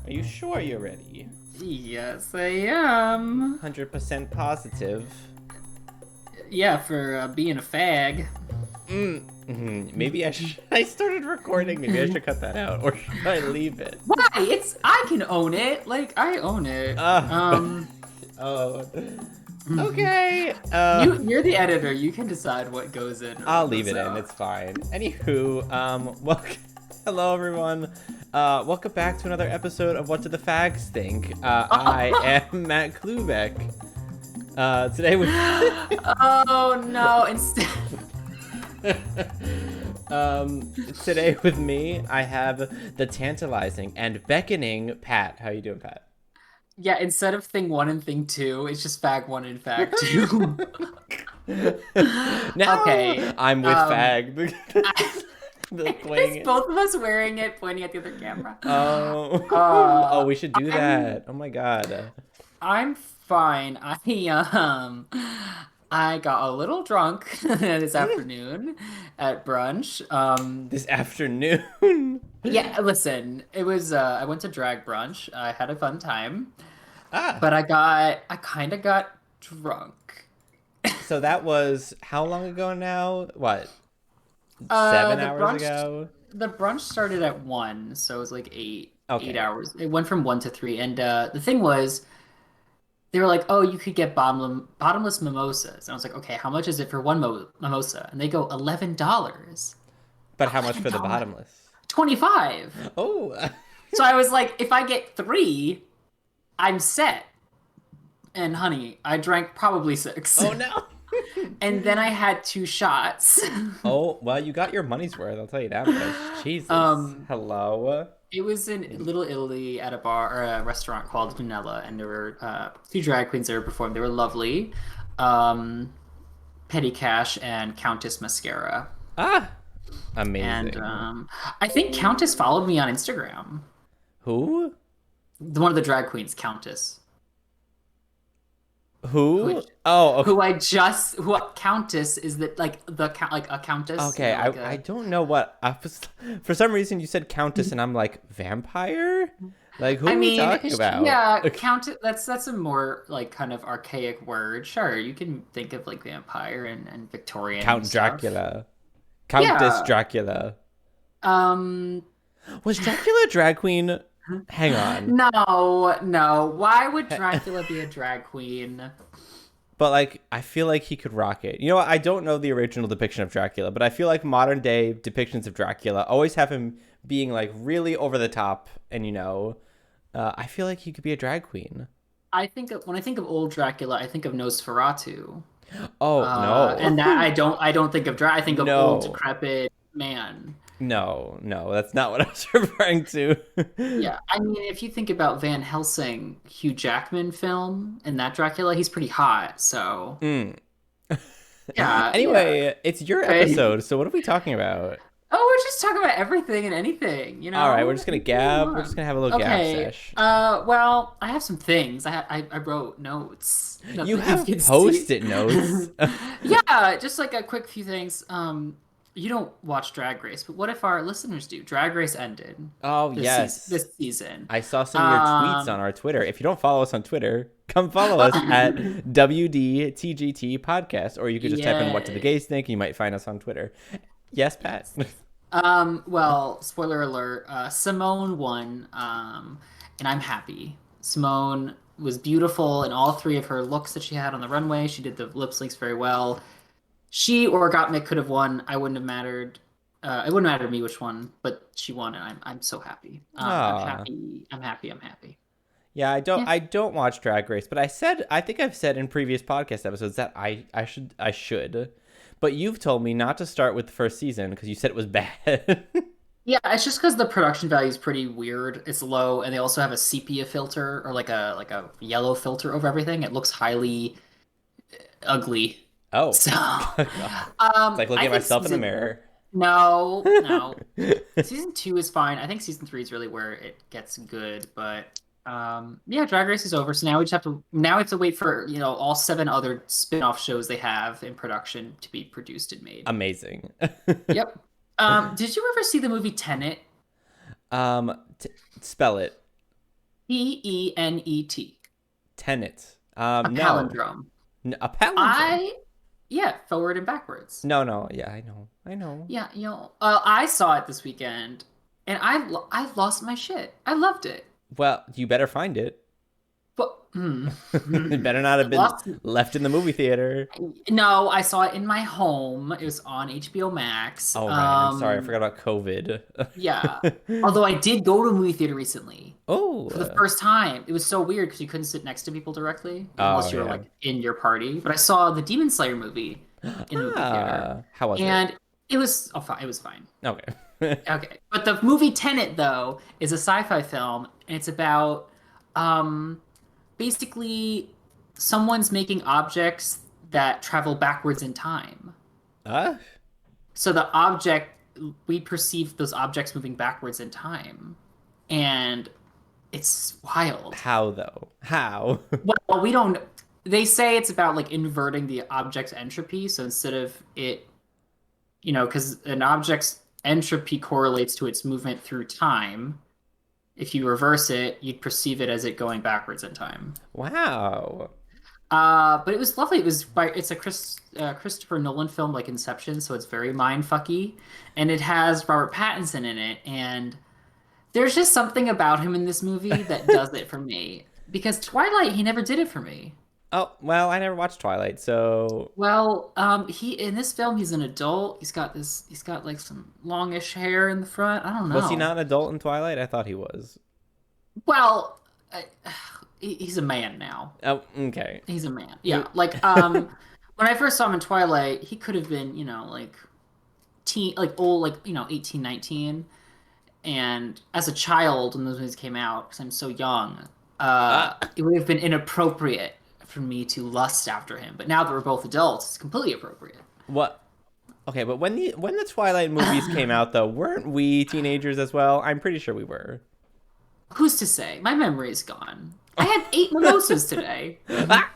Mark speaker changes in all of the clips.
Speaker 1: Are you sure you're ready?
Speaker 2: Yes, I am.
Speaker 1: 100% positive.
Speaker 2: Yeah, for being a fag.
Speaker 1: Maybe I started recording. Maybe I should cut that out, or should I leave it?
Speaker 2: Why? I can own it. Like, I own it.
Speaker 1: Oh. Okay.
Speaker 2: You're the editor. You can decide what goes in or
Speaker 1: I'll
Speaker 2: what
Speaker 1: leave
Speaker 2: goes
Speaker 1: it in.
Speaker 2: out.
Speaker 1: It's fine. Anywho, welcome. Hello, everyone. Welcome back to another episode of What Do the Fags Think? I am Matt Klubeck. Today we.
Speaker 2: Oh no! Instead.
Speaker 1: Today with me, I have the tantalizing and beckoning Pat. How you doing, Pat?
Speaker 2: Yeah, instead of thing 1 and thing 2, it's just fag 1 and fag 2.
Speaker 1: Now
Speaker 2: Okay.
Speaker 1: I'm with Fag.
Speaker 2: It's both of us wearing it, pointing at the other camera.
Speaker 1: Oh, we should do that. Oh my god.
Speaker 2: I'm fine. I got a little drunk this afternoon at brunch.
Speaker 1: This afternoon.
Speaker 2: Yeah, listen, it was I went to drag brunch. I had a fun time,
Speaker 1: Ah,
Speaker 2: but I kind of got drunk.
Speaker 1: so that was how long ago now? What? 7
Speaker 2: The
Speaker 1: hours
Speaker 2: brunch
Speaker 1: ago?
Speaker 2: the brunch started at 1, so it was like eight
Speaker 1: Okay.
Speaker 2: 8 hours. It went from 1 to 3, and the thing was, they were like, "Oh, you could get bottomless mimosas." And I was like, "Okay, how much is it for one mimosa?" And they go, $11.
Speaker 1: But how much for the
Speaker 2: $11.
Speaker 1: bottomless?
Speaker 2: 25.
Speaker 1: Oh.
Speaker 2: So I was like, if I get 3, I'm set. And honey, I drank probably 6.
Speaker 1: Oh no.
Speaker 2: And then I had 2 shots.
Speaker 1: Oh, well, you got your money's worth, I'll tell you that much. Jesus. Hello.
Speaker 2: It was in Little Italy at a bar or a restaurant called Vanilla, and there were 2 drag queens that were performing. They were lovely. Petty Cash and Countess Mascara.
Speaker 1: Ah. Amazing.
Speaker 2: And I think Countess followed me on Instagram.
Speaker 1: Who?
Speaker 2: One of the drag queens, Countess.
Speaker 1: Who? Oh, okay.
Speaker 2: Who Countess is that, like a countess?
Speaker 1: Okay,
Speaker 2: you know, like
Speaker 1: I don't know what for some reason you said countess and I'm like vampire? Like who are we talking about?
Speaker 2: Yeah, countess, that's a more like kind of archaic word. Sure, you can think of like vampire and Victorian
Speaker 1: Count
Speaker 2: stuff.
Speaker 1: Dracula. Countess
Speaker 2: Yeah.
Speaker 1: Dracula.
Speaker 2: Um
Speaker 1: Was Dracula a drag queen? Hang on.
Speaker 2: no. Why would Dracula be a drag queen?
Speaker 1: But like I feel like he could rock it. You know what? I don't know the original depiction of Dracula, but I feel like modern day depictions of Dracula always have him being like really over the top and I feel like he could be a drag queen.
Speaker 2: When I think of old Dracula, I think of Nosferatu.
Speaker 1: Oh, no.
Speaker 2: And that I don't think of drag. I think of old
Speaker 1: No.
Speaker 2: decrepit man.
Speaker 1: No, that's not what I was referring to.
Speaker 2: Yeah, I mean, if you think about Van Helsing, Hugh Jackman film, and that Dracula, he's pretty hot. So,
Speaker 1: Mm.
Speaker 2: yeah.
Speaker 1: Anyway, it's your
Speaker 2: Right.
Speaker 1: episode, so what are we talking about?
Speaker 2: Oh, we're just talking about everything and anything, you know?
Speaker 1: All right, we're just gonna gab.
Speaker 2: Come
Speaker 1: We're
Speaker 2: on.
Speaker 1: just gonna have a little gab
Speaker 2: Okay.
Speaker 1: sesh.
Speaker 2: Well, I have some things. I wrote notes.
Speaker 1: You
Speaker 2: Nothing
Speaker 1: have
Speaker 2: can see.
Speaker 1: post-it notes.
Speaker 2: Yeah, just like a quick few things. You don't watch Drag Race, but what if our listeners do? Drag Race ended
Speaker 1: Oh, yes.
Speaker 2: this season.
Speaker 1: I saw some of your tweets on our Twitter. If you don't follow us on Twitter, come follow us at WDTGT podcast, or you could just type in "What Do the Gays Think?" and you might find us on Twitter. Yes, Pat.
Speaker 2: Well, spoiler alert, Symone won, and I'm happy. Symone was beautiful in all 3 of her looks that she had on the runway. She did the lip syncs very well. She or Gottmik could have won. I wouldn't have mattered. It wouldn't matter to me which one, but she won, and I'm so happy. I'm happy. I'm happy.
Speaker 1: Yeah, I don't watch Drag Race, but I think I've said in previous podcast episodes that I should. But you've told me not to start with the first season because you said it was bad.
Speaker 2: Yeah, it's just because the production value is pretty weird. It's low, and they also have a sepia filter or like a yellow filter over everything. It looks highly ugly.
Speaker 1: Oh.
Speaker 2: So,
Speaker 1: It's like looking at myself in the mirror.
Speaker 2: No. Season 2 is fine. I think season 3 is really where it gets good. But yeah, Drag Race is over. So now we have to wait for all 7 other spin-off shows they have in production to be produced and made.
Speaker 1: Amazing.
Speaker 2: Yep. Did you ever see the movie Tenet?
Speaker 1: Spell it.
Speaker 2: Tenet.
Speaker 1: Tenet.
Speaker 2: A
Speaker 1: No.
Speaker 2: palindrome.
Speaker 1: A palindrome.
Speaker 2: I Yeah, forward and backwards.
Speaker 1: No, no. Yeah, I know. I know.
Speaker 2: Yeah, I saw it this weekend, and I lost my shit. I loved it.
Speaker 1: Well, you better find it.
Speaker 2: But
Speaker 1: It better not have been
Speaker 2: lost.
Speaker 1: left in the movie theater.
Speaker 2: No, I saw it in my home. It was on HBO Max.
Speaker 1: Oh, right. I'm sorry. I forgot about COVID.
Speaker 2: Yeah. Although I did go to a movie theater recently
Speaker 1: Oh.
Speaker 2: for the first time. It was so weird because you couldn't sit next to people directly
Speaker 1: Oh,
Speaker 2: unless you were
Speaker 1: yeah.
Speaker 2: like in your party. But I saw the Demon Slayer movie in a movie theater,
Speaker 1: How was it?
Speaker 2: and it was fine. It was fine.
Speaker 1: Okay.
Speaker 2: Okay. But the movie Tenet, though, is a sci-fi film, and it's about um basically someone's making objects that travel backwards in time.
Speaker 1: Uh,
Speaker 2: So the object, we perceive those objects moving backwards in time, and it's wild.
Speaker 1: how though? How?
Speaker 2: Well, we don't. They say it's about like inverting the object's entropy. So instead of it, because an object's entropy correlates to its movement through time. If you reverse it, you'd perceive it as it going backwards in time.
Speaker 1: Wow.
Speaker 2: But it was lovely. It's a Christopher Nolan film like Inception, so it's very mind fucky, and it has Robert Pattinson in it, and there's just something about him in this movie that does it for me. Because Twilight, he never did it for me.
Speaker 1: Oh, well, I never watched Twilight, so
Speaker 2: Well, he in this film he's an adult. He's got like some longish hair in the front. I don't
Speaker 1: was he
Speaker 2: know.
Speaker 1: not an adult in Twilight? I thought he was.
Speaker 2: Well, he's a man now.
Speaker 1: Oh, okay.
Speaker 2: He's a man. Yeah, like when I first saw him in Twilight, he could have been, like teen, like old, like 18, 19. And as a child when those movies came out, because I'm so young,
Speaker 1: Ah,
Speaker 2: it would have been inappropriate for me to lust after him. But now that we're both adults, it's completely appropriate.
Speaker 1: what? Okay, but when the Twilight movies came out, though, weren't we teenagers as well? I'm pretty sure we were.
Speaker 2: Who's to say? My memory is gone. I had 8 mimosas today.
Speaker 1: Ah!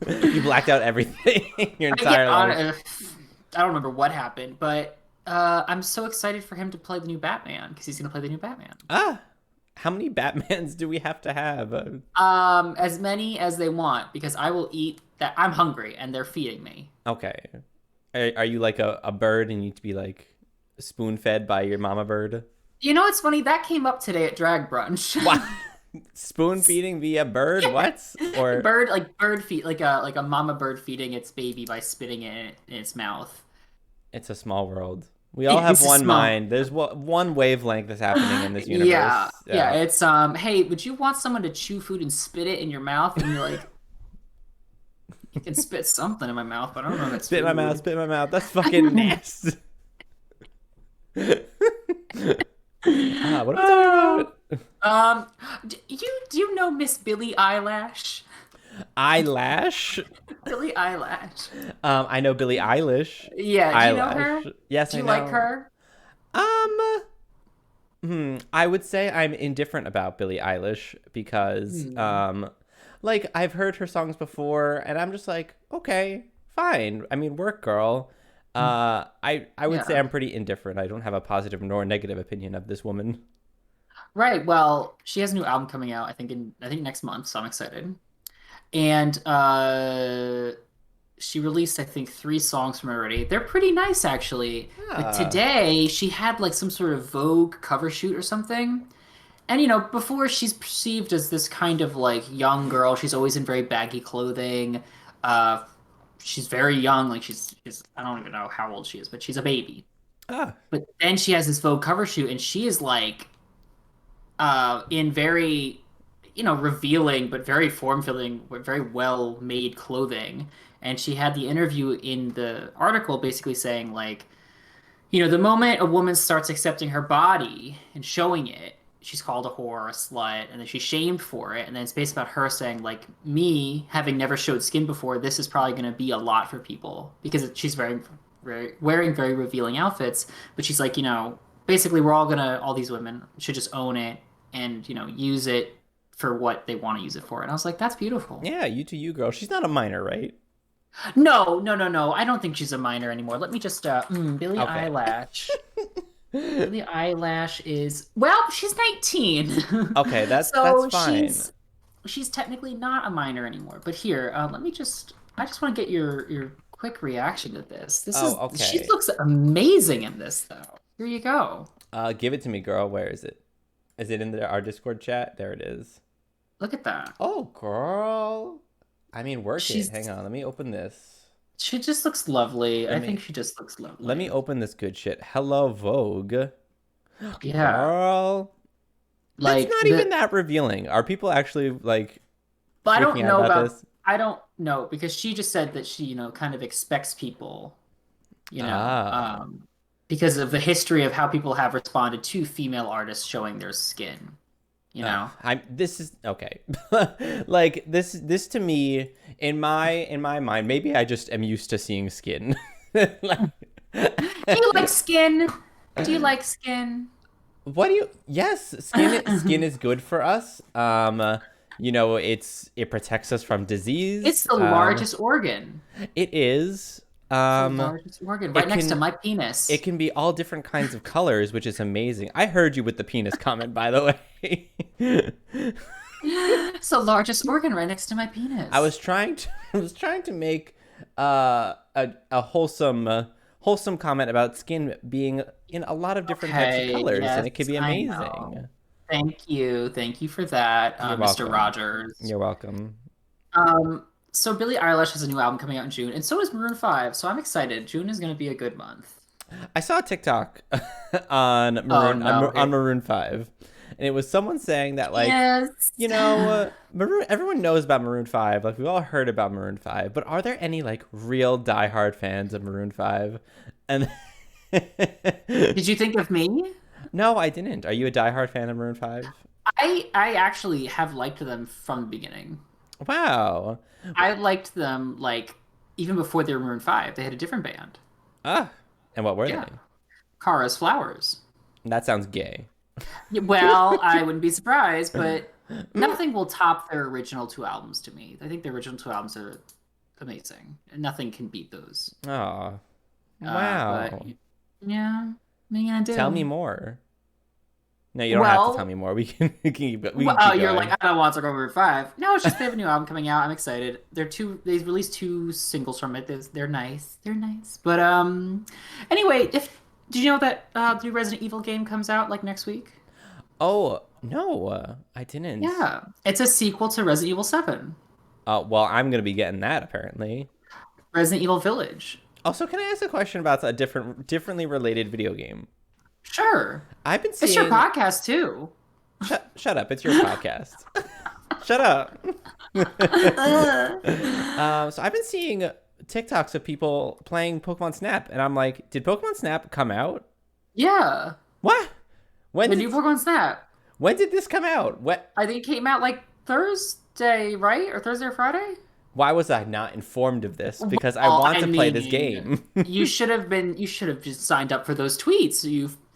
Speaker 1: You blacked out everything your
Speaker 2: I
Speaker 1: entire
Speaker 2: get
Speaker 1: life.
Speaker 2: I don't remember what happened, but I'm so excited for him to play the new Batman because he's going to play the new Batman.
Speaker 1: Ah, how many Batmans do we have to have?
Speaker 2: As many as they want because I will eat that. I'm hungry and they're feeding me.
Speaker 1: Okay. Are you like a bird and you need to be like spoon fed by your mama bird?
Speaker 2: You know what's funny? That came up today at drag brunch.
Speaker 1: What? Spoon feeding via bird? What? Or
Speaker 2: bird feed like a mama bird feeding its baby by spitting it in its mouth.
Speaker 1: it's a small world. We all have
Speaker 2: It's a
Speaker 1: one
Speaker 2: small.
Speaker 1: mind. There's one wavelength that's happening in this universe.
Speaker 2: Yeah. It's hey, would you want someone to chew food and spit it in your mouth? And you're like, you can spit something in my mouth, but I don't know if it's
Speaker 1: Spit in my mouth,
Speaker 2: food.
Speaker 1: spit in my mouth. That's fucking nasty. What am I talking about?
Speaker 2: Do you know Miss Billie Eilish?
Speaker 1: Eyelash.
Speaker 2: Billie Eilish.
Speaker 1: I know Billie Eilish.
Speaker 2: Yeah, do you know
Speaker 1: Eyelash.
Speaker 2: her?
Speaker 1: Yes,
Speaker 2: Do
Speaker 1: I
Speaker 2: you
Speaker 1: know.
Speaker 2: like her?
Speaker 1: I would say I'm indifferent about Billie Eilish because, like I've heard her songs before, and I'm just like, okay, fine. I mean, work, girl. I would say
Speaker 2: Yeah.
Speaker 1: I'm pretty indifferent. I don't have a positive nor negative opinion of this woman.
Speaker 2: Right. Well, she has a new album coming out. I think next month, so I'm excited. And she released I think 3 songs from it already. They're pretty nice actually. But
Speaker 1: Ah,
Speaker 2: today she had like some sort of Vogue cover shoot or something. And before she's perceived as this kind of like young girl. She's always in very baggy clothing. Uh, she's very young. Like she's I don't even know how old she is, but she's a baby.
Speaker 1: ah,
Speaker 2: But then she has this Vogue cover shoot, and she is like in very revealing but very form-filling, very well-made clothing. And she had the interview in the article basically saying like, the moment a woman starts accepting her body and showing it, she's called a whore, a slut, and then she's shamed for it. And then it's based about her saying like, me having never showed skin before, this is probably going to be a lot for people because she's wearing very revealing outfits. But she's like, basically all these women should just own it and use it for what they want to use it for. And I was like, that's beautiful.
Speaker 1: yeah, you to you, girl. She's not a minor, right?
Speaker 2: No, no, no, no. I don't think she's a minor anymore. Let me just Billie
Speaker 1: Okay.
Speaker 2: Eilish. Billie Eilish is, well, she's 19.
Speaker 1: Okay, that's
Speaker 2: So
Speaker 1: fine.
Speaker 2: she's technically not a minor anymore. But here, let me just I just want to get your quick reaction to this.
Speaker 1: Oh,
Speaker 2: She
Speaker 1: okay.
Speaker 2: looks amazing in this though. Here you go.
Speaker 1: Give it to me, girl. Where is it? Is it in our Discord chat? There it is.
Speaker 2: Look at that.
Speaker 1: Oh, girl. I mean, work it. Hang
Speaker 2: She's
Speaker 1: on. Let me open this.
Speaker 2: she just looks lovely.
Speaker 1: Let
Speaker 2: I think
Speaker 1: me
Speaker 2: she just looks
Speaker 1: let me
Speaker 2: lovely.
Speaker 1: open this good shit. Hello, Vogue.
Speaker 2: Yeah.
Speaker 1: Girl. That's
Speaker 2: Like
Speaker 1: not even
Speaker 2: the
Speaker 1: that revealing. Are people actually like
Speaker 2: but I
Speaker 1: freaking
Speaker 2: don't
Speaker 1: out
Speaker 2: know
Speaker 1: about
Speaker 2: about
Speaker 1: this?
Speaker 2: I don't know because she just said that she, kind of expects people, you know,
Speaker 1: Ah.
Speaker 2: because of the history of how people have responded to female artists showing their skin, you know.
Speaker 1: I'm this is okay. Like this to me in my mind, maybe I just am used to seeing skin. Like
Speaker 2: Do you like skin? Do you like skin?
Speaker 1: what do you yes, skin is good for us. It protects us from
Speaker 2: It's
Speaker 1: disease.
Speaker 2: the largest organ.
Speaker 1: It is
Speaker 2: It's the
Speaker 1: um
Speaker 2: largest organ, right
Speaker 1: it
Speaker 2: next to
Speaker 1: can
Speaker 2: my
Speaker 1: it
Speaker 2: penis.
Speaker 1: can be all different kinds of colors, which is amazing. I heard you with the penis comment, by the way.
Speaker 2: It's the largest organ right next to my
Speaker 1: I
Speaker 2: penis.
Speaker 1: was trying to I was trying to make a wholesome comment about skin being in a lot of different types of
Speaker 2: Okay,
Speaker 1: colors, and
Speaker 2: yes,
Speaker 1: it could be
Speaker 2: I know.
Speaker 1: amazing.
Speaker 2: Thank you. Thank you for that,
Speaker 1: You're
Speaker 2: Mr.
Speaker 1: welcome.
Speaker 2: Rogers.
Speaker 1: You're welcome.
Speaker 2: So Billie Eilish has a new album coming out in June, and so does Maroon 5. So I'm excited. June is going to be a good month.
Speaker 1: I saw a TikTok on
Speaker 2: Oh
Speaker 1: Maroon
Speaker 2: no.
Speaker 1: on Maroon 5, and it was someone saying that like,
Speaker 2: Yes.
Speaker 1: Maroon everyone knows about Maroon 5, like we've all heard about Maroon 5, but are there any like real diehard fans of Maroon 5? And
Speaker 2: Did you think of me?
Speaker 1: no, I didn't. Are you a diehard fan of Maroon 5?
Speaker 2: I actually have liked them from the beginning.
Speaker 1: Wow.
Speaker 2: I liked them like even before they were Maroon 5. They had a different band.
Speaker 1: Ah, and what were
Speaker 2: Yeah.
Speaker 1: they?
Speaker 2: Kara's Flowers.
Speaker 1: That sounds gay.
Speaker 2: Yeah, well, I wouldn't be surprised, but nothing will top their original two albums to me. I think the original two albums are amazing, and nothing can beat those.
Speaker 1: Oh,
Speaker 2: But
Speaker 1: wow.
Speaker 2: yeah, what are you gonna
Speaker 1: Tell me
Speaker 2: do?
Speaker 1: more. No, you don't have to tell me
Speaker 2: Well,
Speaker 1: more. We can
Speaker 2: oh,
Speaker 1: keep
Speaker 2: you're like,
Speaker 1: going.
Speaker 2: I don't want to go over 5. No, it's just they have a new album coming out. I'm excited. They released two singles from it. They're nice. They're nice. But anyway, if did you know that the new Resident Evil game comes out like next week?
Speaker 1: Oh, no, I didn't.
Speaker 2: Yeah, it's a sequel to Resident Evil 7,
Speaker 1: Well, I'm gonna be getting that apparently.
Speaker 2: Resident Evil Village.
Speaker 1: Also, can I ask a question about a differently related video game?
Speaker 2: Sure,
Speaker 1: I've been
Speaker 2: it's your
Speaker 1: seeing.
Speaker 2: podcast too.
Speaker 1: Shut up! It's your podcast. Shut up. So I've been seeing TikToks of people playing Pokemon Snap, and I'm like, did Pokemon Snap come out?
Speaker 2: Yeah,
Speaker 1: What? When
Speaker 2: the
Speaker 1: did
Speaker 2: new Pokemon Snap.
Speaker 1: when did this come out? What?
Speaker 2: I think it came out like Thursday, right? Or Thursday or Friday?
Speaker 1: Why was I not informed of this? Because I
Speaker 2: Well,
Speaker 1: want
Speaker 2: I
Speaker 1: to play this
Speaker 2: mean,
Speaker 1: game.
Speaker 2: you should have just signed up for those tweets.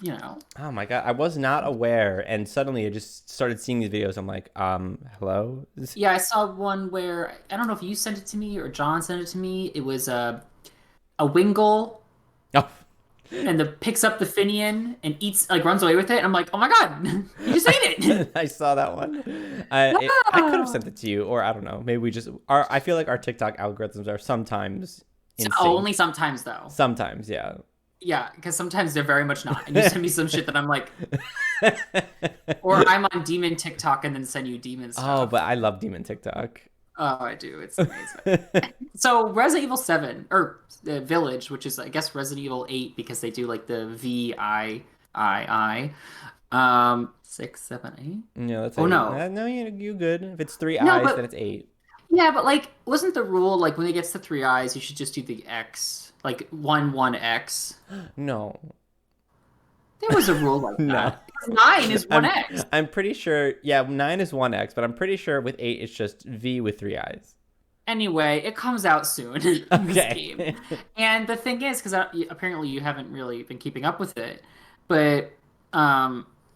Speaker 2: You know.
Speaker 1: Oh my god, I was not aware, and suddenly I just started seeing these videos. I'm like, hello.
Speaker 2: Yeah, I saw one where I don't know if you sent it to me or John sent it to me. It was a Wingull
Speaker 1: Oh,
Speaker 2: and the picks up the Finian and eats like runs away with it. And I'm like, oh my god, you just ate it.
Speaker 1: I saw that one. I could have
Speaker 2: Ah!
Speaker 1: sent it to you, or I don't know. Maybe we just our. I feel like our TikTok algorithms are sometimes in
Speaker 2: Oh, only
Speaker 1: sync.
Speaker 2: sometimes though.
Speaker 1: Sometimes, yeah.
Speaker 2: Yeah, because sometimes they're very much not. And you send me some shit that I'm like, or I'm on demon TikTok and then send you demon
Speaker 1: Oh, but
Speaker 2: stuff.
Speaker 1: I love Demon TikTok.
Speaker 2: Oh, I do. It's amazing. So Resident Evil 7 or Village, which is I guess Resident Evil 8 because they do like the VIII. 6, 7, 8.
Speaker 1: Yeah, that's
Speaker 2: Oh
Speaker 1: eight.
Speaker 2: no.
Speaker 1: No, you good. If it's three
Speaker 2: No,
Speaker 1: eyes, then
Speaker 2: but
Speaker 1: it's eight.
Speaker 2: yeah, but like wasn't the rule like when it gets to 3 eyes, you should just do the X, like 1 1 X?
Speaker 1: No,
Speaker 2: There was a rule like
Speaker 1: no.
Speaker 2: that. 'Cause 9 is
Speaker 1: I'm
Speaker 2: 1 X.
Speaker 1: I'm pretty sure. Yeah, nine is one X, but I'm pretty sure with eight it's just V with three eyes.
Speaker 2: Anyway, it comes out soon in this game.
Speaker 1: Okay.
Speaker 2: And the thing is, because apparently you haven't really been keeping up with it, but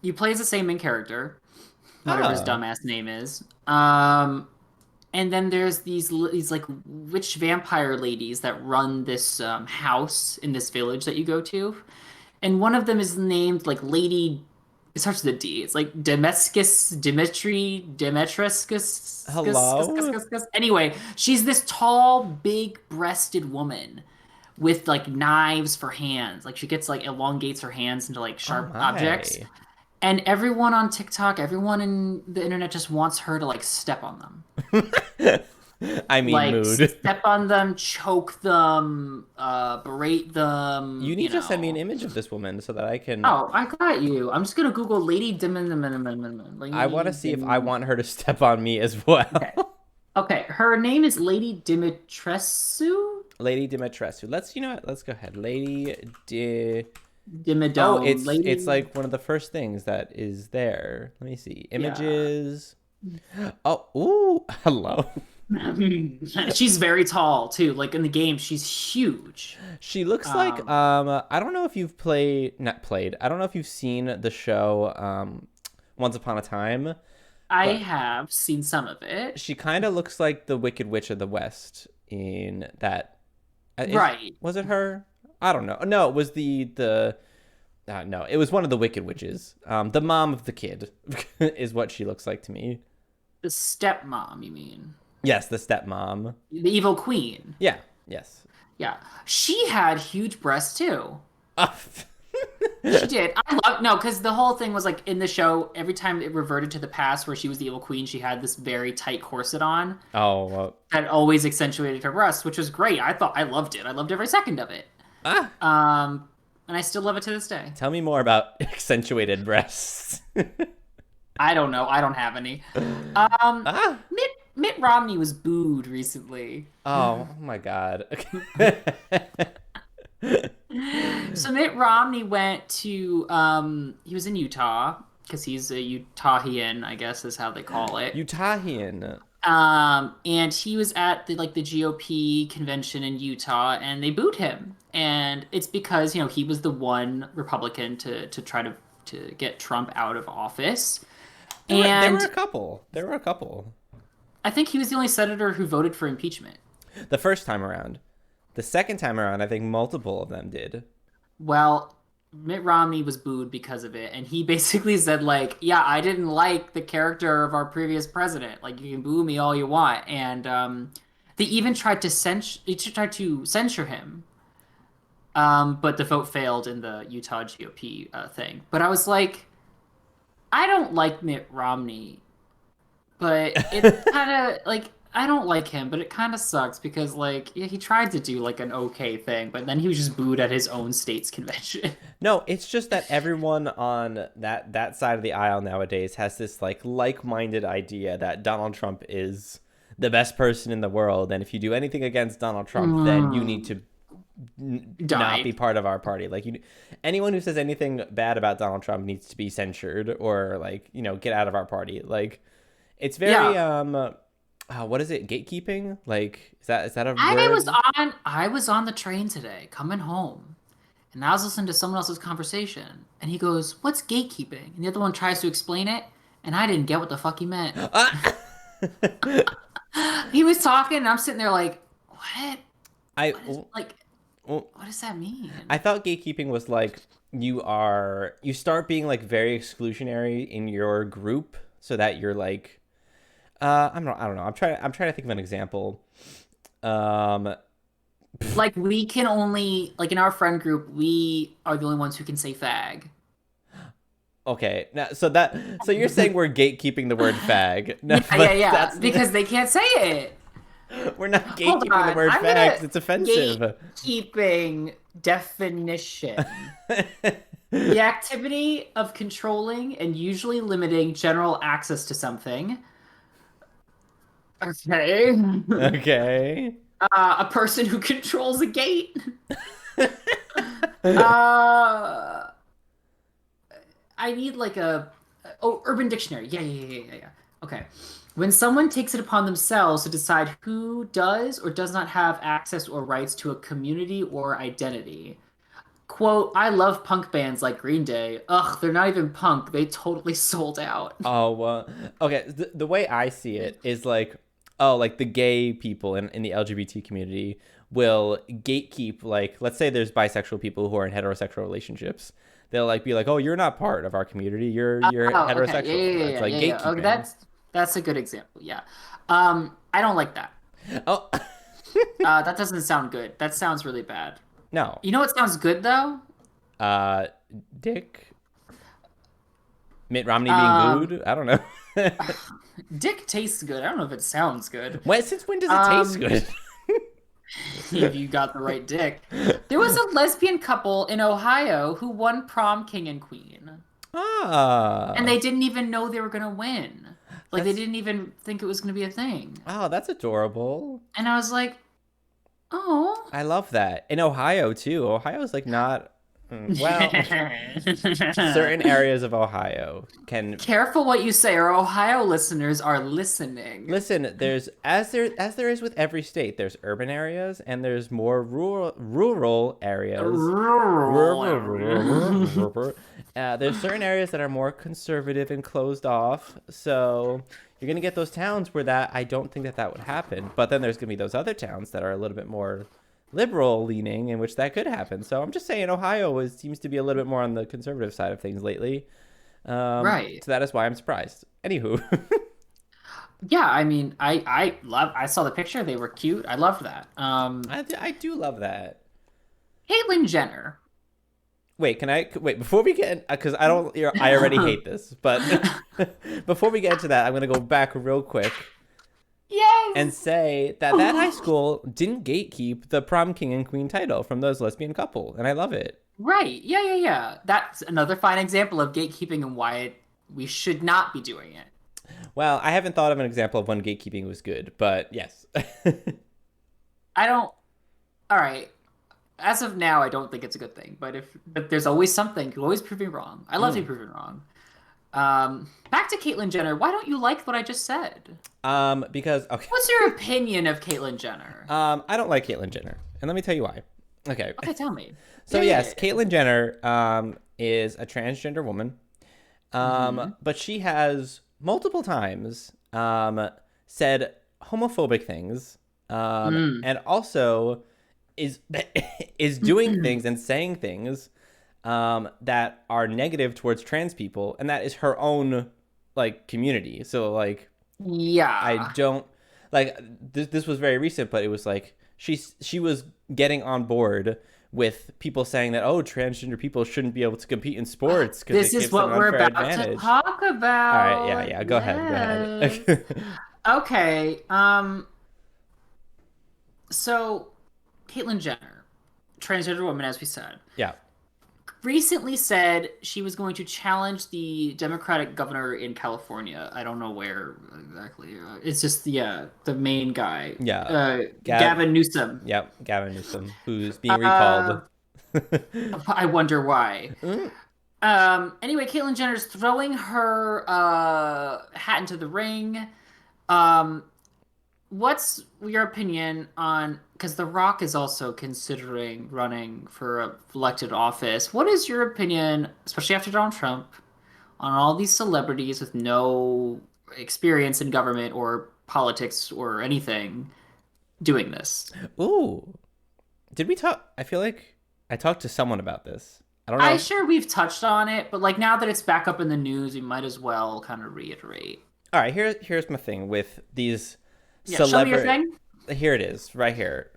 Speaker 2: you play as the same main character, whatever his
Speaker 1: Oh.
Speaker 2: dumbass name is. And then there's these like witch vampire ladies that run this house in this village that you go to, and one of them is named like Lady. It starts with a D. It's like
Speaker 1: Hello?
Speaker 2: Demetriscus. Anyway, she's this tall, big-breasted woman with like knives for hands. Like she gets like elongates her hands into like
Speaker 1: Oh
Speaker 2: sharp objects.
Speaker 1: my.
Speaker 2: And everyone on TikTok, everyone in the internet just wants her to like step on them.
Speaker 1: I mean,
Speaker 2: Like
Speaker 1: mood.
Speaker 2: step on them, choke them, berate
Speaker 1: You
Speaker 2: them,
Speaker 1: need to send me an image of this woman so that I can.
Speaker 2: Oh, I got you. I'm just gonna Google Lady
Speaker 1: I want to
Speaker 2: Lady
Speaker 1: see if I
Speaker 2: Dim.
Speaker 1: want her to step on me as well.
Speaker 2: Okay. Okay. Her name is Lady Dimitrescu?
Speaker 1: Lady Dimitrescu. Let's, you know what? Let's go ahead. Lady Di. Oh,
Speaker 2: Dimmadome.
Speaker 1: it's
Speaker 2: Lady.
Speaker 1: like one of the first things that is there. Let me see.
Speaker 2: Yeah.
Speaker 1: Images. Oh, ooh, hello.
Speaker 2: She's very tall too. Like in the game, she's huge.
Speaker 1: She looks like
Speaker 2: Um,
Speaker 1: I don't know if you've not played. I don't know if you've seen the show Once Upon a Time,
Speaker 2: I
Speaker 1: but
Speaker 2: have seen some of it.
Speaker 1: she kind of looks like the Wicked Witch of the West in that.
Speaker 2: Right.
Speaker 1: Was it her? I don't know. No, it was the no, it was one of the Wicked Witches. The mom of the kid is what she looks like to me.
Speaker 2: The stepmom, you mean?
Speaker 1: Yes, the stepmom.
Speaker 2: The evil queen.
Speaker 1: Yeah. Yes.
Speaker 2: Yeah. She had huge breasts too.
Speaker 1: Ah,
Speaker 2: She did. I love no, because the whole thing was like in the show. Every time it reverted to the past where she was the evil queen, she had this very tight corset on
Speaker 1: oh.
Speaker 2: that always accentuated her breasts, which was great. I loved it. I loved every second of it.
Speaker 1: Ah.
Speaker 2: And I still love it to this day.
Speaker 1: Tell me more about accentuated breasts.
Speaker 2: I don't know. I don't have any.
Speaker 1: Ah.
Speaker 2: Mitt Romney was booed recently.
Speaker 1: Oh my God.
Speaker 2: So Mitt Romney went to he was in Utah because he's a Utahian, I guess is how they call it.
Speaker 1: Utahian.
Speaker 2: And he was at the GOP convention in Utah, and they booed him. And it's because he was the one Republican to try to get Trump out of office.
Speaker 1: There were
Speaker 2: And
Speaker 1: a couple. There were a couple.
Speaker 2: I think he was the only senator who voted for impeachment.
Speaker 1: The first time around. The second time around, I think multiple of them did.
Speaker 2: Well, Mitt Romney was booed because of it, and he basically said like, "Yeah, I didn't like the character of our previous president. Like, you can boo me all you want." And they even tried to censure him, but the vote failed in the Utah GOP thing. But I was like, I don't like Mitt Romney, but it kind of like I don't like him, but it kind of sucks because like yeah, he tried to do like an okay thing, but then he was just booed at his own state's convention.
Speaker 1: No, it's just that everyone on that side of the aisle nowadays has this like-minded idea that Donald Trump is the best person in the world, and if you do anything against Donald Trump, then you need to not be
Speaker 2: Die.
Speaker 1: part of our party. Like anyone who says anything bad about Donald Trump needs to be censured or get out of our party. Like it's very
Speaker 2: Yeah.
Speaker 1: what is it? Gatekeeping? Like is that a
Speaker 2: I
Speaker 1: word?
Speaker 2: was I was on the train today coming home, and I was listening to someone else's conversation, and he goes, "What's gatekeeping?" And the other one tries to explain it, and I didn't get what the fuck he meant.
Speaker 1: Ah!
Speaker 2: He was talking, and I'm sitting there like, "What?
Speaker 1: I
Speaker 2: What is like?
Speaker 1: well,
Speaker 2: What does that mean?"
Speaker 1: I thought gatekeeping was like you start being like very exclusionary in your group so that you're like I don't know. I'm trying to think of an example. Um
Speaker 2: Like we can only like in our friend group, we are the only ones who can say fag.
Speaker 1: okay. Now so you're saying we're gatekeeping the word fag. No,
Speaker 2: Yeah, yeah,
Speaker 1: but
Speaker 2: yeah. Because they can't say it.
Speaker 1: we're not
Speaker 2: Hold
Speaker 1: gatekeeping the
Speaker 2: on.
Speaker 1: word
Speaker 2: I'm
Speaker 1: fag 'cause
Speaker 2: gonna
Speaker 1: it's offensive.
Speaker 2: gatekeeping definition. The activity of controlling and usually limiting general access to something. Okay.
Speaker 1: Okay.
Speaker 2: A person who controls a gate. Uh, I need like Urban Dictionary. Yeah. Okay. When someone takes it upon themselves to decide who does or does not have access or rights to a community or identity. Quote, I love punk bands like Green Day. Ugh, they're not even punk. They totally sold out.
Speaker 1: Oh, okay. The way I see it is like oh, like the gay people in the LGBT community will gatekeep, like, let's say there's bisexual people who are in heterosexual relationships. They'll like be like, oh, you're not part of our community. You're
Speaker 2: Oh, okay. Yeah,
Speaker 1: heterosexual.
Speaker 2: yeah,
Speaker 1: It's
Speaker 2: yeah,
Speaker 1: like
Speaker 2: yeah, yeah. Okay,
Speaker 1: gatekeeping.
Speaker 2: that's a good example. Yeah. I don't like that.
Speaker 1: Oh,
Speaker 2: That doesn't sound good. That sounds really bad.
Speaker 1: no.
Speaker 2: You know what sounds good though?
Speaker 1: Uh, Dick? Mitt Romney being
Speaker 2: Um,
Speaker 1: booed? I don't know.
Speaker 2: Dick tastes good. I don't know if it sounds good.
Speaker 1: Since when does it taste good?
Speaker 2: If you got the right dick. There was a lesbian couple in Ohio who won prom king and queen. And
Speaker 1: Ah,
Speaker 2: they didn't even know they were gonna win. Like they
Speaker 1: that's
Speaker 2: didn't even think it was gonna be a thing.
Speaker 1: oh, that's adorable.
Speaker 2: And I was like, oh.
Speaker 1: I love that. In Ohio too. Ohio's like not well, certain areas of Ohio can
Speaker 2: Careful what you say. Our Ohio listeners are listening.
Speaker 1: listen. There's as there is with every state. There's urban areas and there's more rural areas. There's certain areas that are more conservative and closed off. So you're gonna get those towns where that I don't think that would happen. But then there's gonna be those other towns that are a little bit more liberal leaning in which that could happen. So I'm just saying Ohio seems to be a little bit more on the conservative side of things lately.
Speaker 2: Right.
Speaker 1: So that is why I'm surprised. Anywho.
Speaker 2: Yeah, I mean, I saw the picture. They were cute. I loved that.
Speaker 1: I do love that.
Speaker 2: Caitlyn Jenner.
Speaker 1: Wait, can I wait before we get because I don't I already hate this, but before we get into that, I'm gonna go back real quick
Speaker 2: Yes.
Speaker 1: and say that high school didn't gatekeep the prom king and queen title from those lesbian couple, and I love it.
Speaker 2: Right. Yeah, yeah, yeah. That's another fine example of gatekeeping and why we should not be doing it.
Speaker 1: Well, I haven't thought of an example of when gatekeeping was good, but yes.
Speaker 2: I don't. All right. As of now, I don't think it's a good thing. But there's always something. You can always prove me wrong. I love to be proven wrong. Back to Caitlyn Jenner. Why don't you like what I just said?
Speaker 1: Because okay.
Speaker 2: What's your opinion of Caitlyn Jenner?
Speaker 1: I don't like Caitlyn Jenner, and let me tell you why. Okay.
Speaker 2: Okay, tell me.
Speaker 1: So yes, Caitlyn Jenner is a transgender woman, but she has multiple times said homophobic things, and also is doing things and saying things that are negative towards trans people, and that is her own like community. So like,
Speaker 2: Yeah.
Speaker 1: I don't like this was very recent, but it was like she was getting on board with people saying that transgender people shouldn't be able to compete in sports because
Speaker 2: This is what we're about to talk about.
Speaker 1: All right, yeah, go ahead.
Speaker 2: Okay. So Caitlyn Jenner, transgender woman, as we said,
Speaker 1: Yeah.
Speaker 2: recently said she was going to challenge the Democratic governor in California. I don't know where exactly. It's just the main guy.
Speaker 1: Yeah.
Speaker 2: Gavin Newsom.
Speaker 1: Yep, Gavin Newsom, who's being recalled.
Speaker 2: I wonder why. Anyway, Caitlyn Jenner's throwing her hat into the ring. What's your opinion on, because The Rock is also considering running for elected office. What is your opinion, especially after Donald Trump, on all these celebrities with no experience in government or politics or anything doing this?
Speaker 1: Ooh. Did we talk? I feel like I talked to someone about this. I don't know.
Speaker 2: I'm sure we've touched on it, but like now that it's back up in the news, we might as well kind of reiterate.
Speaker 1: All right, here's my thing with these
Speaker 2: Show me your thing.
Speaker 1: Here it is, right here.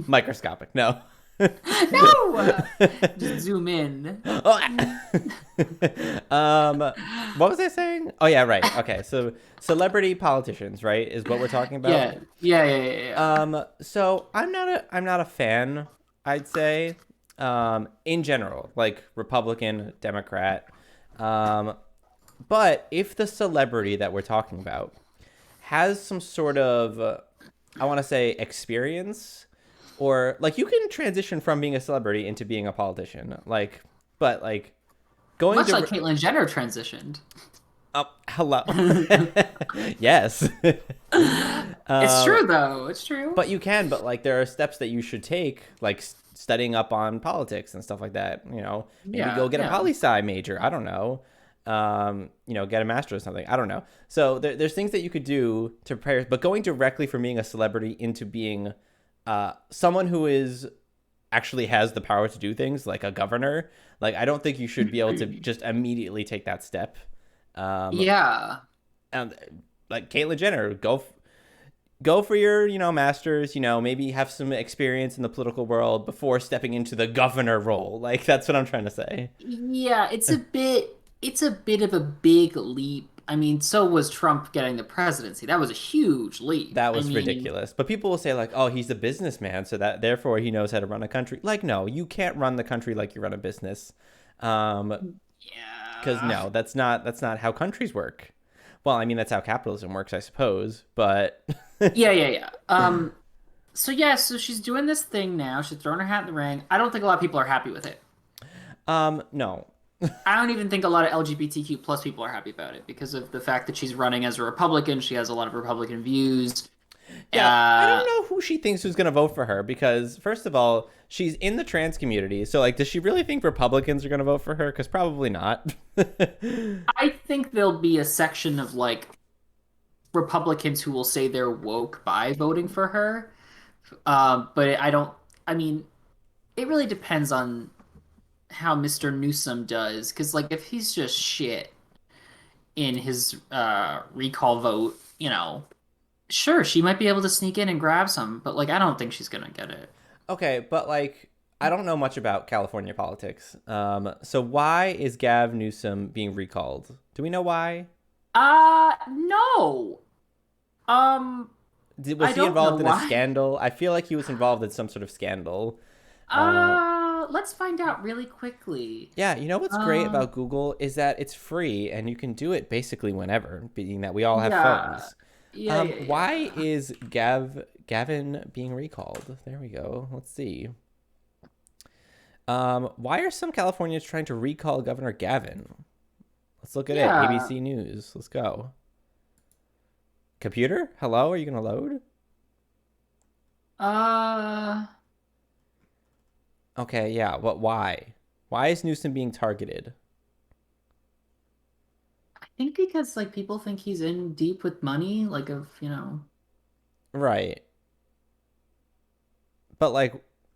Speaker 1: Microscopic. No.
Speaker 2: No. Just zoom in.
Speaker 1: What was I saying? Oh yeah, right. Okay, so celebrity politicians, right, is what we're talking about.
Speaker 2: Yeah.
Speaker 1: So I'm not a fan, I'd say, in general, like Republican, Democrat. But if the celebrity that we're talking about has some sort of, I want to say, experience, or like you can transition from being a celebrity into being a politician, like, but like going
Speaker 2: much like Caitlyn Jenner transitioned.
Speaker 1: Hello. Yes.
Speaker 2: It's true though. It's true.
Speaker 1: But you can, but like there are steps that you should take, like studying up on politics and stuff like that. You know, maybe go get a poli-sci major. I don't know. get a master or something. I don't know. So there's things that you could do to prepare, but going directly from being a celebrity into being someone who is actually has the power to do things like a governor, like I don't think you should be able to just immediately take that step. Um,
Speaker 2: Yeah.
Speaker 1: and like Caitlyn Jenner, go for your masters, maybe have some experience in the political world before stepping into the governor role. Like that's what I'm trying to say.
Speaker 2: Yeah, it's a bit of a big leap. I mean, so was Trump getting the presidency. That was a huge leap.
Speaker 1: That
Speaker 2: I
Speaker 1: was
Speaker 2: mean,
Speaker 1: ridiculous. But people will say like, "Oh, he's a businessman, so that therefore he knows how to run a country." Like, no, you can't run the country like you run a business. Because
Speaker 2: yeah.
Speaker 1: no, that's not how countries work. Well, I mean, that's how capitalism works, I suppose. But
Speaker 2: Yeah, yeah, yeah. So she's doing this thing now. She's throwing her hat in the ring. I don't think a lot of people are happy with it.
Speaker 1: no,
Speaker 2: I don't even think a lot of LGBTQ plus people are happy about it because of the fact that she's running as a Republican. She has a lot of Republican views.
Speaker 1: yeah, I
Speaker 2: Uh,
Speaker 1: don't know who she thinks who's gonna vote for her because first of all, she's in the trans community. So like, does she really think Republicans are gonna vote for her? Because probably not.
Speaker 2: I think there'll be a section of like Republicans who will say they're woke by voting for her. But I don't. I mean, it really depends on how Mr. Newsom does, because like if he's just shit in his recall vote, sure she might be able to sneak in and grab some, but like I don't think she's gonna get it.
Speaker 1: Okay, but like, I don't know much about California politics. So why is Gav Newsom being recalled? Do we know why?
Speaker 2: No. Um,
Speaker 1: Was
Speaker 2: I
Speaker 1: he
Speaker 2: don't know
Speaker 1: involved in a
Speaker 2: why.
Speaker 1: scandal? I feel like he was involved in some sort of scandal. Uh,
Speaker 2: Let's find out really quickly.
Speaker 1: yeah, you know what's great
Speaker 2: Um,
Speaker 1: about Google is that it's free and you can do it basically whenever, being that we all have
Speaker 2: yeah,
Speaker 1: phones.
Speaker 2: yeah, yeah,
Speaker 1: Why
Speaker 2: yeah.
Speaker 1: is Gavin being recalled? There we go. Let's see. Why are some Californians trying to recall Governor Gavin? Let's look at it.
Speaker 2: Yeah.
Speaker 1: ABC News. Let's go. Computer? Hello? Are you gonna load?
Speaker 2: Uh,
Speaker 1: Okay, yeah. What? Why? Why is Newsom being targeted?
Speaker 2: I think because like people think he's in deep with money, like of.
Speaker 1: Right. But like,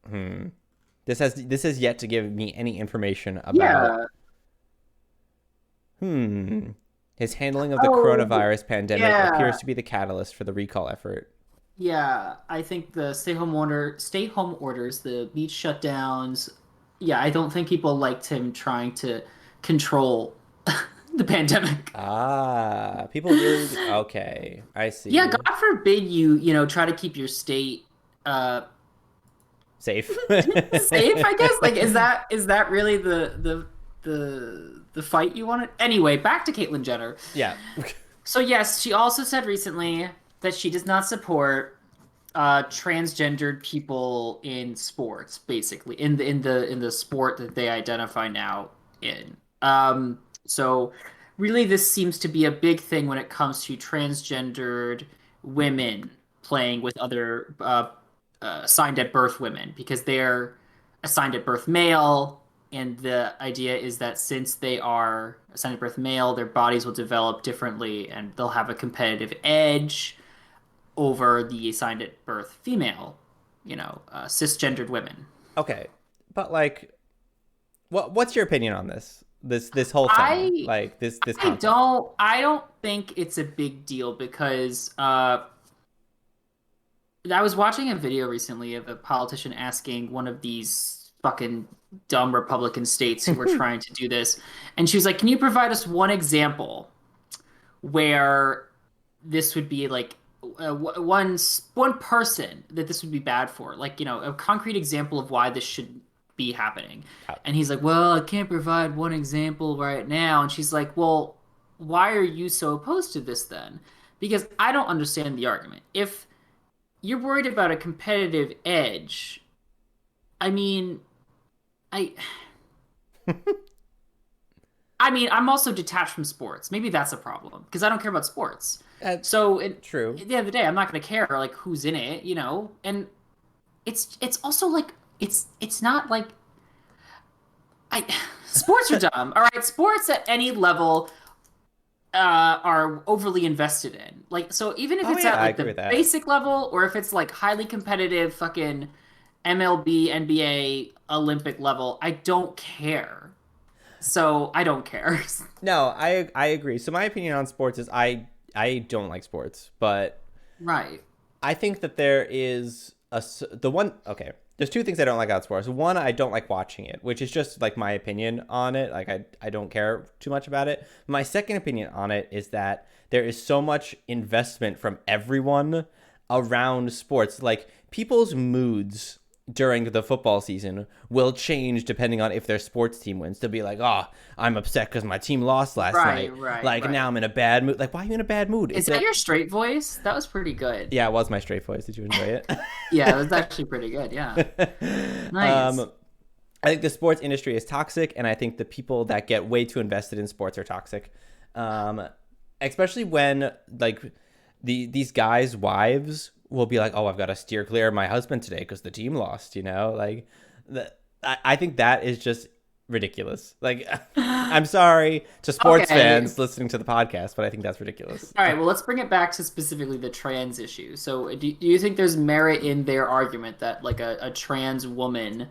Speaker 1: hmm. This has yet to give me any information about
Speaker 2: Yeah.
Speaker 1: hmm. His handling of the
Speaker 2: Oh,
Speaker 1: coronavirus pandemic
Speaker 2: yeah.
Speaker 1: appears to be the catalyst for the recall effort.
Speaker 2: Yeah, I think the stay home orders, the beach shutdowns. Yeah, I don't think people liked him trying to control the pandemic.
Speaker 1: People really okay. I
Speaker 2: Yeah,
Speaker 1: see.
Speaker 2: God forbid you try to keep your state uh
Speaker 1: Safe.
Speaker 2: safe, I guess. Like is that really the fight you wanted? Anyway, back to Caitlyn Jenner.
Speaker 1: Yeah.
Speaker 2: So yes, she also said recently that she does not support transgendered people in sports, basically in the sport that they identify now in. So really, this seems to be a big thing when it comes to transgendered women playing with other assigned at birth women because they're assigned at birth male, and the idea is that since they are assigned at birth male, their bodies will develop differently and they'll have a competitive edge over the assigned at birth female, cisgendered women.
Speaker 1: Okay. But like, what's your opinion on this? This whole thing,
Speaker 2: I
Speaker 1: like this
Speaker 2: I
Speaker 1: concept.
Speaker 2: don't think it's a big deal because I was watching a video recently of a politician asking one of these fucking dumb Republican states who were trying to do this, and she was like, "Can you provide us one example where this would be like one person that this would be bad for, like a concrete example of why this should be happening?" And he's like, "Well, I can't provide one example right now." And she's like, "Well, why are you so opposed to this then?" Because I don't understand the argument. If you're worried about a competitive edge, I mean, I I'm also detached from sports. Maybe that's a problem because I don't care about sports.
Speaker 1: That's
Speaker 2: So
Speaker 1: true.
Speaker 2: at the end of the day, I'm not going to care like who's in it. And it's also like it's not like I sports are dumb. All right, sports at any level are overly invested in. Like, so even if
Speaker 1: Oh
Speaker 2: it's
Speaker 1: yeah,
Speaker 2: at
Speaker 1: I
Speaker 2: like
Speaker 1: agree
Speaker 2: the
Speaker 1: with that.
Speaker 2: basic level, or if it's like highly competitive, fucking MLB, NBA, Olympic level, I don't care. So I don't care.
Speaker 1: No, I agree. So my opinion on sports is I don't like sports, but
Speaker 2: Right.
Speaker 1: I think that there is the one. Okay, there's two things I don't like about sports. One, I don't like watching it, which is just like my opinion on it. Like I don't care too much about it. My second opinion on it is that there is so much investment from everyone around sports. Like people's moods during the football season will change depending on if their sports team wins. They'll be like, "Oh, I'm upset because my team lost last
Speaker 2: Right,
Speaker 1: night.
Speaker 2: right,
Speaker 1: Like now
Speaker 2: right.
Speaker 1: I'm in a bad mood. Like why are you in a bad mood?
Speaker 2: Is
Speaker 1: It's
Speaker 2: that
Speaker 1: a
Speaker 2: your straight voice? That was pretty good.
Speaker 1: Yeah, it was my straight voice. Did you enjoy it?
Speaker 2: Yeah, it was actually pretty good. Yeah. Nice.
Speaker 1: um, I think the sports industry is toxic, and I think the people that get way too invested in sports are toxic. Um, Especially when like these guys' wives will be like, "Oh, I've got to steer clear of my husband today because the team lost." You know, like I think that is just ridiculous. Like, I'm sorry to sports
Speaker 2: Okay.
Speaker 1: fans listening to the podcast, but I think that's ridiculous.
Speaker 2: All right, well, let's bring it back to specifically the trans issue. So, do you think there's merit in their argument that like a trans woman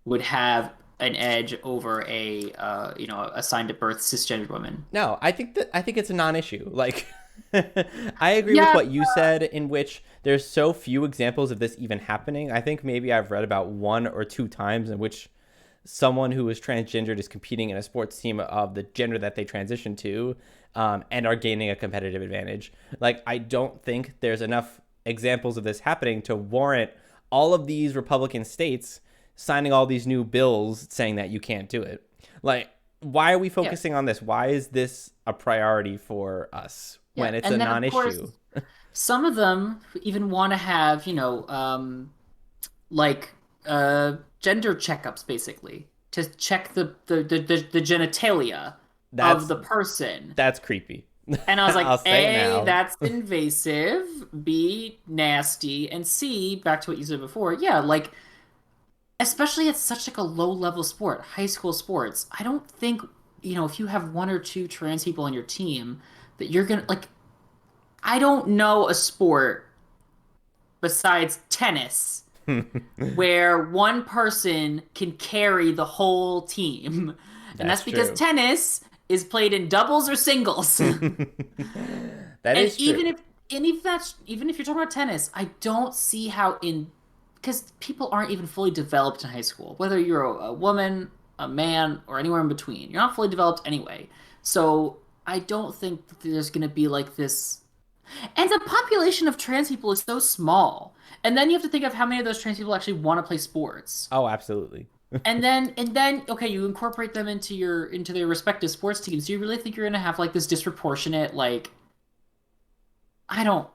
Speaker 2: would have an edge over a assigned at birth cisgendered woman?
Speaker 1: No, I think it's a non-issue. Like I agree with
Speaker 2: Yeah,
Speaker 1: what you said in which there's so few examples of this even happening. I think maybe I've read about one or two times in which someone who is transgendered is competing in a sports team of the gender that they transition to, and are gaining a competitive advantage. Like I don't think there's enough examples of this happening to warrant all of these Republican states signing all these new bills saying that you can't do it. Like why are we
Speaker 2: yeah,
Speaker 1: focusing on this? Why is this a priority for us
Speaker 2: yeah.
Speaker 1: when it's a
Speaker 2: And then of course,
Speaker 1: non-issue?
Speaker 2: some of them even want to have, like gender checkups basically to check the genitalia of
Speaker 1: That's
Speaker 2: the person.
Speaker 1: that's creepy.
Speaker 2: And I was like,
Speaker 1: I'll say it
Speaker 2: A,
Speaker 1: now.
Speaker 2: that's invasive, B, nasty, and C, back to what you said before, yeah, like especially at such like a low level sport, high school sports, I don't think, if you have one or two trans people on your team, that you're gonna like I don't know a sport besides tennis where one person can carry the whole team. And that's
Speaker 1: That's
Speaker 2: because
Speaker 1: true.
Speaker 2: tennis is played in doubles or singles.
Speaker 1: That
Speaker 2: And
Speaker 1: is true.
Speaker 2: even if you're talking about tennis, I don't see how in because people aren't even fully developed in high school. Whether you're a woman, a man, or anywhere in between, you're not fully developed anyway. So I don't think that there's going to be like this. And the population of trans people is so small. And then you have to think of how many of those trans people actually want to play sports.
Speaker 1: Oh, absolutely.
Speaker 2: And then okay, you incorporate them into their respective sports teams. Do you really think you're gonna have like this disproportionate like I don't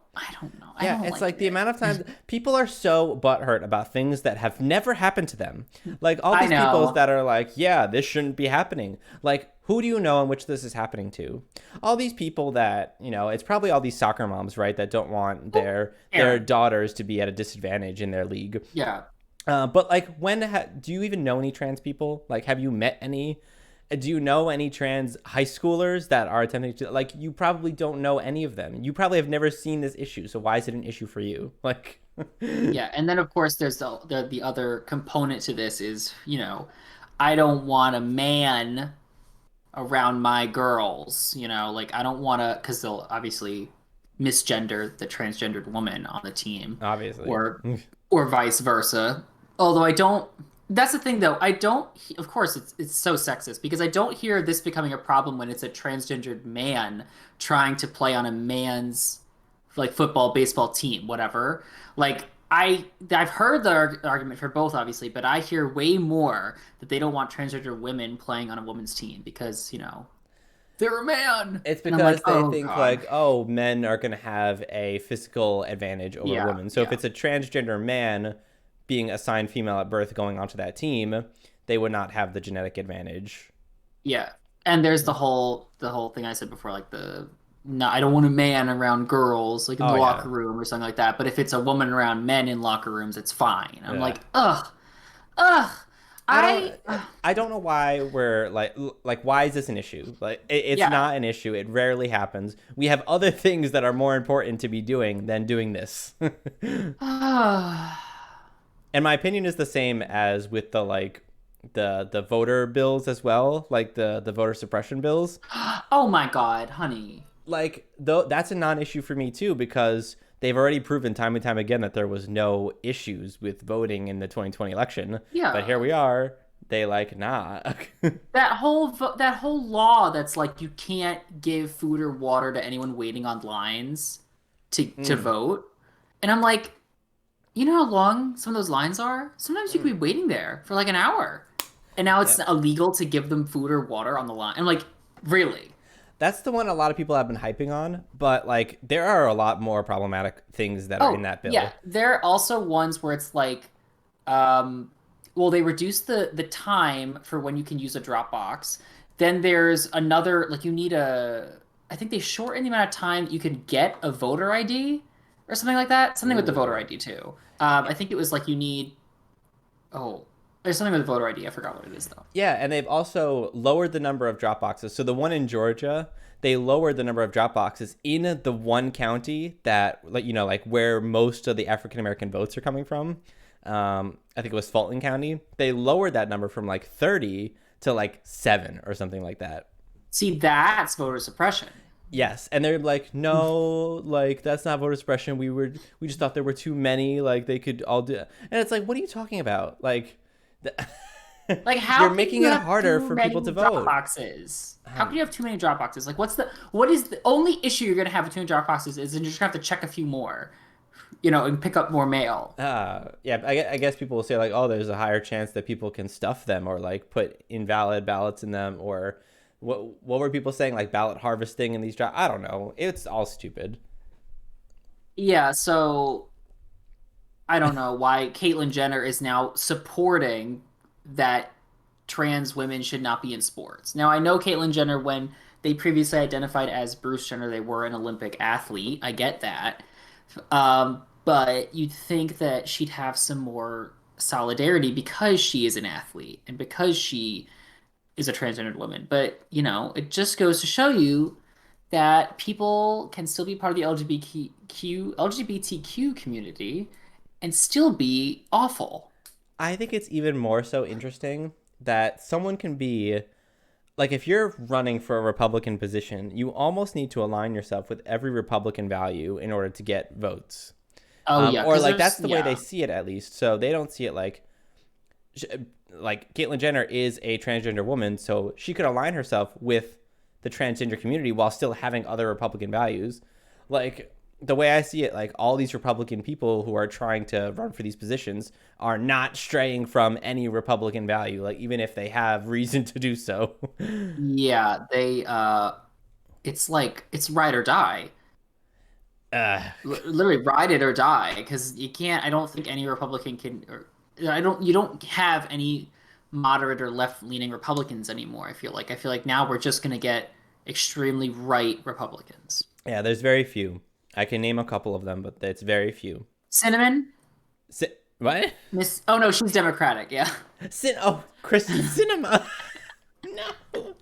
Speaker 2: know. I
Speaker 1: Yeah,
Speaker 2: don't
Speaker 1: it's
Speaker 2: like
Speaker 1: like the amount of
Speaker 2: it.
Speaker 1: times people are so butthurt about things that have never happened to them. Like all
Speaker 2: I
Speaker 1: these people
Speaker 2: know.
Speaker 1: that are like, yeah, this shouldn't be happening. Like, who do you know in which this is happening to? All these people that, it's probably all these soccer moms, right, that don't want their
Speaker 2: Aaron.
Speaker 1: daughters to be at a disadvantage in their league.
Speaker 2: Yeah.
Speaker 1: But like, do you even know any trans people? Like, have you met any? Do you know any trans high schoolers that are attempting to like? You probably don't know any of them. You probably have never seen this issue. So why is it an issue for you? Like,
Speaker 2: Yeah. And then of course there's the other component to this is, I don't want a man around my girls, like I don't want to because they'll obviously misgender the transgendered woman on the team
Speaker 1: obviously.
Speaker 2: or or vice versa. Although I don't that's the thing though. I don't of course it's so sexist because I don't hear this becoming a problem when it's a transgendered man trying to play on a man's like football, baseball team, whatever. Like I've heard the argument for both obviously, but I hear way more that they don't want transgender women playing on a woman's team because, they're a man.
Speaker 1: It's
Speaker 2: And I'm like,
Speaker 1: because they
Speaker 2: "Oh
Speaker 1: think
Speaker 2: God."
Speaker 1: like, oh, men are gonna have a physical advantage over
Speaker 2: Yeah,
Speaker 1: women. So if
Speaker 2: yeah.
Speaker 1: it's a transgender man being assigned female at birth going onto that team, they would not have the genetic advantage.
Speaker 2: Yeah. And there's the whole thing I said before, like the no, I don't want a man around girls, like in the
Speaker 1: Oh yeah,
Speaker 2: locker room or something like that. But if it's a woman around men in locker rooms, it's fine. I'm
Speaker 1: yeah.
Speaker 2: like, ugh, ugh.
Speaker 1: I don't
Speaker 2: I
Speaker 1: I don't know why we're like why is this an issue? Like it's
Speaker 2: yeah.
Speaker 1: not an issue. It rarely happens. We have other things that are more important to be doing than doing this. And my opinion is the same as with the like the voter bills as well, like the voter suppression bills.
Speaker 2: Oh my God, honey.
Speaker 1: Like though that's a non-issue for me too because they've already proven time and time again that there was no issues with voting in the 2020 election. But here
Speaker 2: Yeah.
Speaker 1: we are. They like nah.
Speaker 2: That whole law that's like you can't give food or water to anyone waiting on lines to
Speaker 1: Mm,
Speaker 2: vote. And I'm like, you know how long some of those lines are? Sometimes you could
Speaker 1: mm,
Speaker 2: be waiting there for like an hour. And now it's
Speaker 1: yeah.
Speaker 2: illegal to give them food or water on the line. I'm like, really?
Speaker 1: That's the one a lot of people have been hyping on, but like there are a lot more problematic things that are in
Speaker 2: Oh,
Speaker 1: that
Speaker 2: yeah.
Speaker 1: bill.
Speaker 2: There are also ones where it's like, um, well, they reduce the time for when you can use a Dropbox. Then there's another, like you need a, I think they shorten the amount of time you can get a voter ID or something like that. Something with the voter
Speaker 1: Ooh.
Speaker 2: ID too. I think it was like you need, oh, there's something with the voter ID. I forgot what it is though.
Speaker 1: Yeah, and they've also lowered the number of drop boxes. So the one in Georgia, they lowered the number of drop boxes in the one county that, like like where most of the African American votes are coming from. I think it was Fulton County. They lowered that number from like 30 to like 7 or something like that.
Speaker 2: See, that's voter suppression.
Speaker 1: Yes, and they're like, no, like that's not voter suppression. We just thought there were too many. Like they could all do, and it's like, what are you talking about? Like,
Speaker 2: Like,
Speaker 1: you're
Speaker 2: how can
Speaker 1: making
Speaker 2: you
Speaker 1: it
Speaker 2: have
Speaker 1: harder
Speaker 2: too
Speaker 1: for
Speaker 2: many
Speaker 1: people to
Speaker 2: drop
Speaker 1: vote.
Speaker 2: boxes? How can you have too many drop boxes? Like, what is the only issue you're gonna have with too many drop boxes is then you're just gonna have to check a few more, and pick up more mail.
Speaker 1: Yeah, I guess people will say like, oh, there's a higher chance that people can stuff them or like put invalid ballots in them or what were people saying like ballot harvesting in these jobs? I don't know. It's all stupid.
Speaker 2: Yeah, so I don't know why Caitlyn Jenner is now supporting that trans women should not be in sports. Now, I know Caitlyn Jenner, when they previously identified as Bruce Jenner, they were an Olympic athlete. I get that. But you'd think that she'd have some more solidarity because she is an athlete and because she is a transgendered woman. But, it just goes to show you that people can still be part of the LGBTQ community and still be awful.
Speaker 1: I think it's even more so interesting that someone can be like if you're running for a Republican position, you almost need to align yourself with every Republican value in order to get votes.
Speaker 2: Oh yeah,
Speaker 1: Or
Speaker 2: because
Speaker 1: like
Speaker 2: there's
Speaker 1: that's the way they
Speaker 2: yeah.
Speaker 1: see it at least. So they don't see it like Caitlyn Jenner is a transgender woman, so she could align herself with the transgender community while still having other Republican values. Like the way I see it, like all these Republican people who are trying to run for these positions are not straying from any Republican value, like even if they have reason to do so.
Speaker 2: Yeah, they it's like it's ride or die.
Speaker 1: uh,
Speaker 2: Literally ride it or die because you can't I don't think any Republican can or I don't you don't have any moderate or left-leaning Republicans anymore. I feel like now we're just going to get extremely right Republicans.
Speaker 1: yeah, there's very few. I can name a couple of them, but it's very few.
Speaker 2: Cinnamon,
Speaker 1: What?
Speaker 2: Miss Oh no, she's Democratic, yeah.
Speaker 1: Oh, Kristen Cinema. No.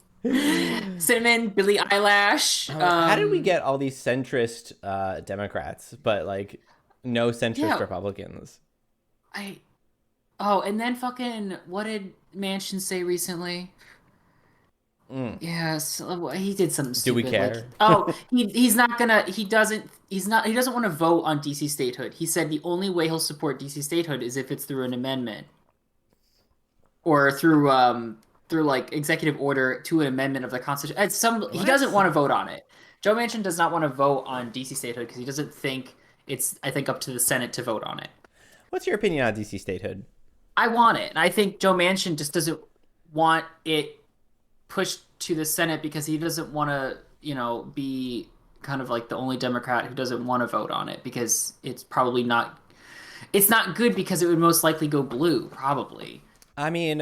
Speaker 2: Cinnamon, Billie Eilish.
Speaker 1: How did we get all these centrist Democrats, but like no centrist
Speaker 2: Yeah,
Speaker 1: Republicans?
Speaker 2: I Oh, and then fucking what did Manchin say recently?
Speaker 1: Mm.
Speaker 2: Yes, he did something
Speaker 1: Do we
Speaker 2: stupid. Like,
Speaker 1: care?
Speaker 2: oh, he's not gonna. He doesn't want to vote on DC statehood. He said the only way he'll support DC statehood is if it's through an amendment or through like executive order to an amendment of the Constitution. He doesn't
Speaker 1: What?
Speaker 2: want to vote on it. Joe Manchin does not want to vote on DC statehood because he doesn't think it's, I think, up to the Senate to vote on it.
Speaker 1: What's your opinion on DC statehood?
Speaker 2: I want it, and I think Joe Manchin just doesn't want it pushed to the Senate because he doesn't want to, be kind of like the only Democrat who doesn't want to vote on it because it's not good because it would most likely go blue, probably.
Speaker 1: I mean,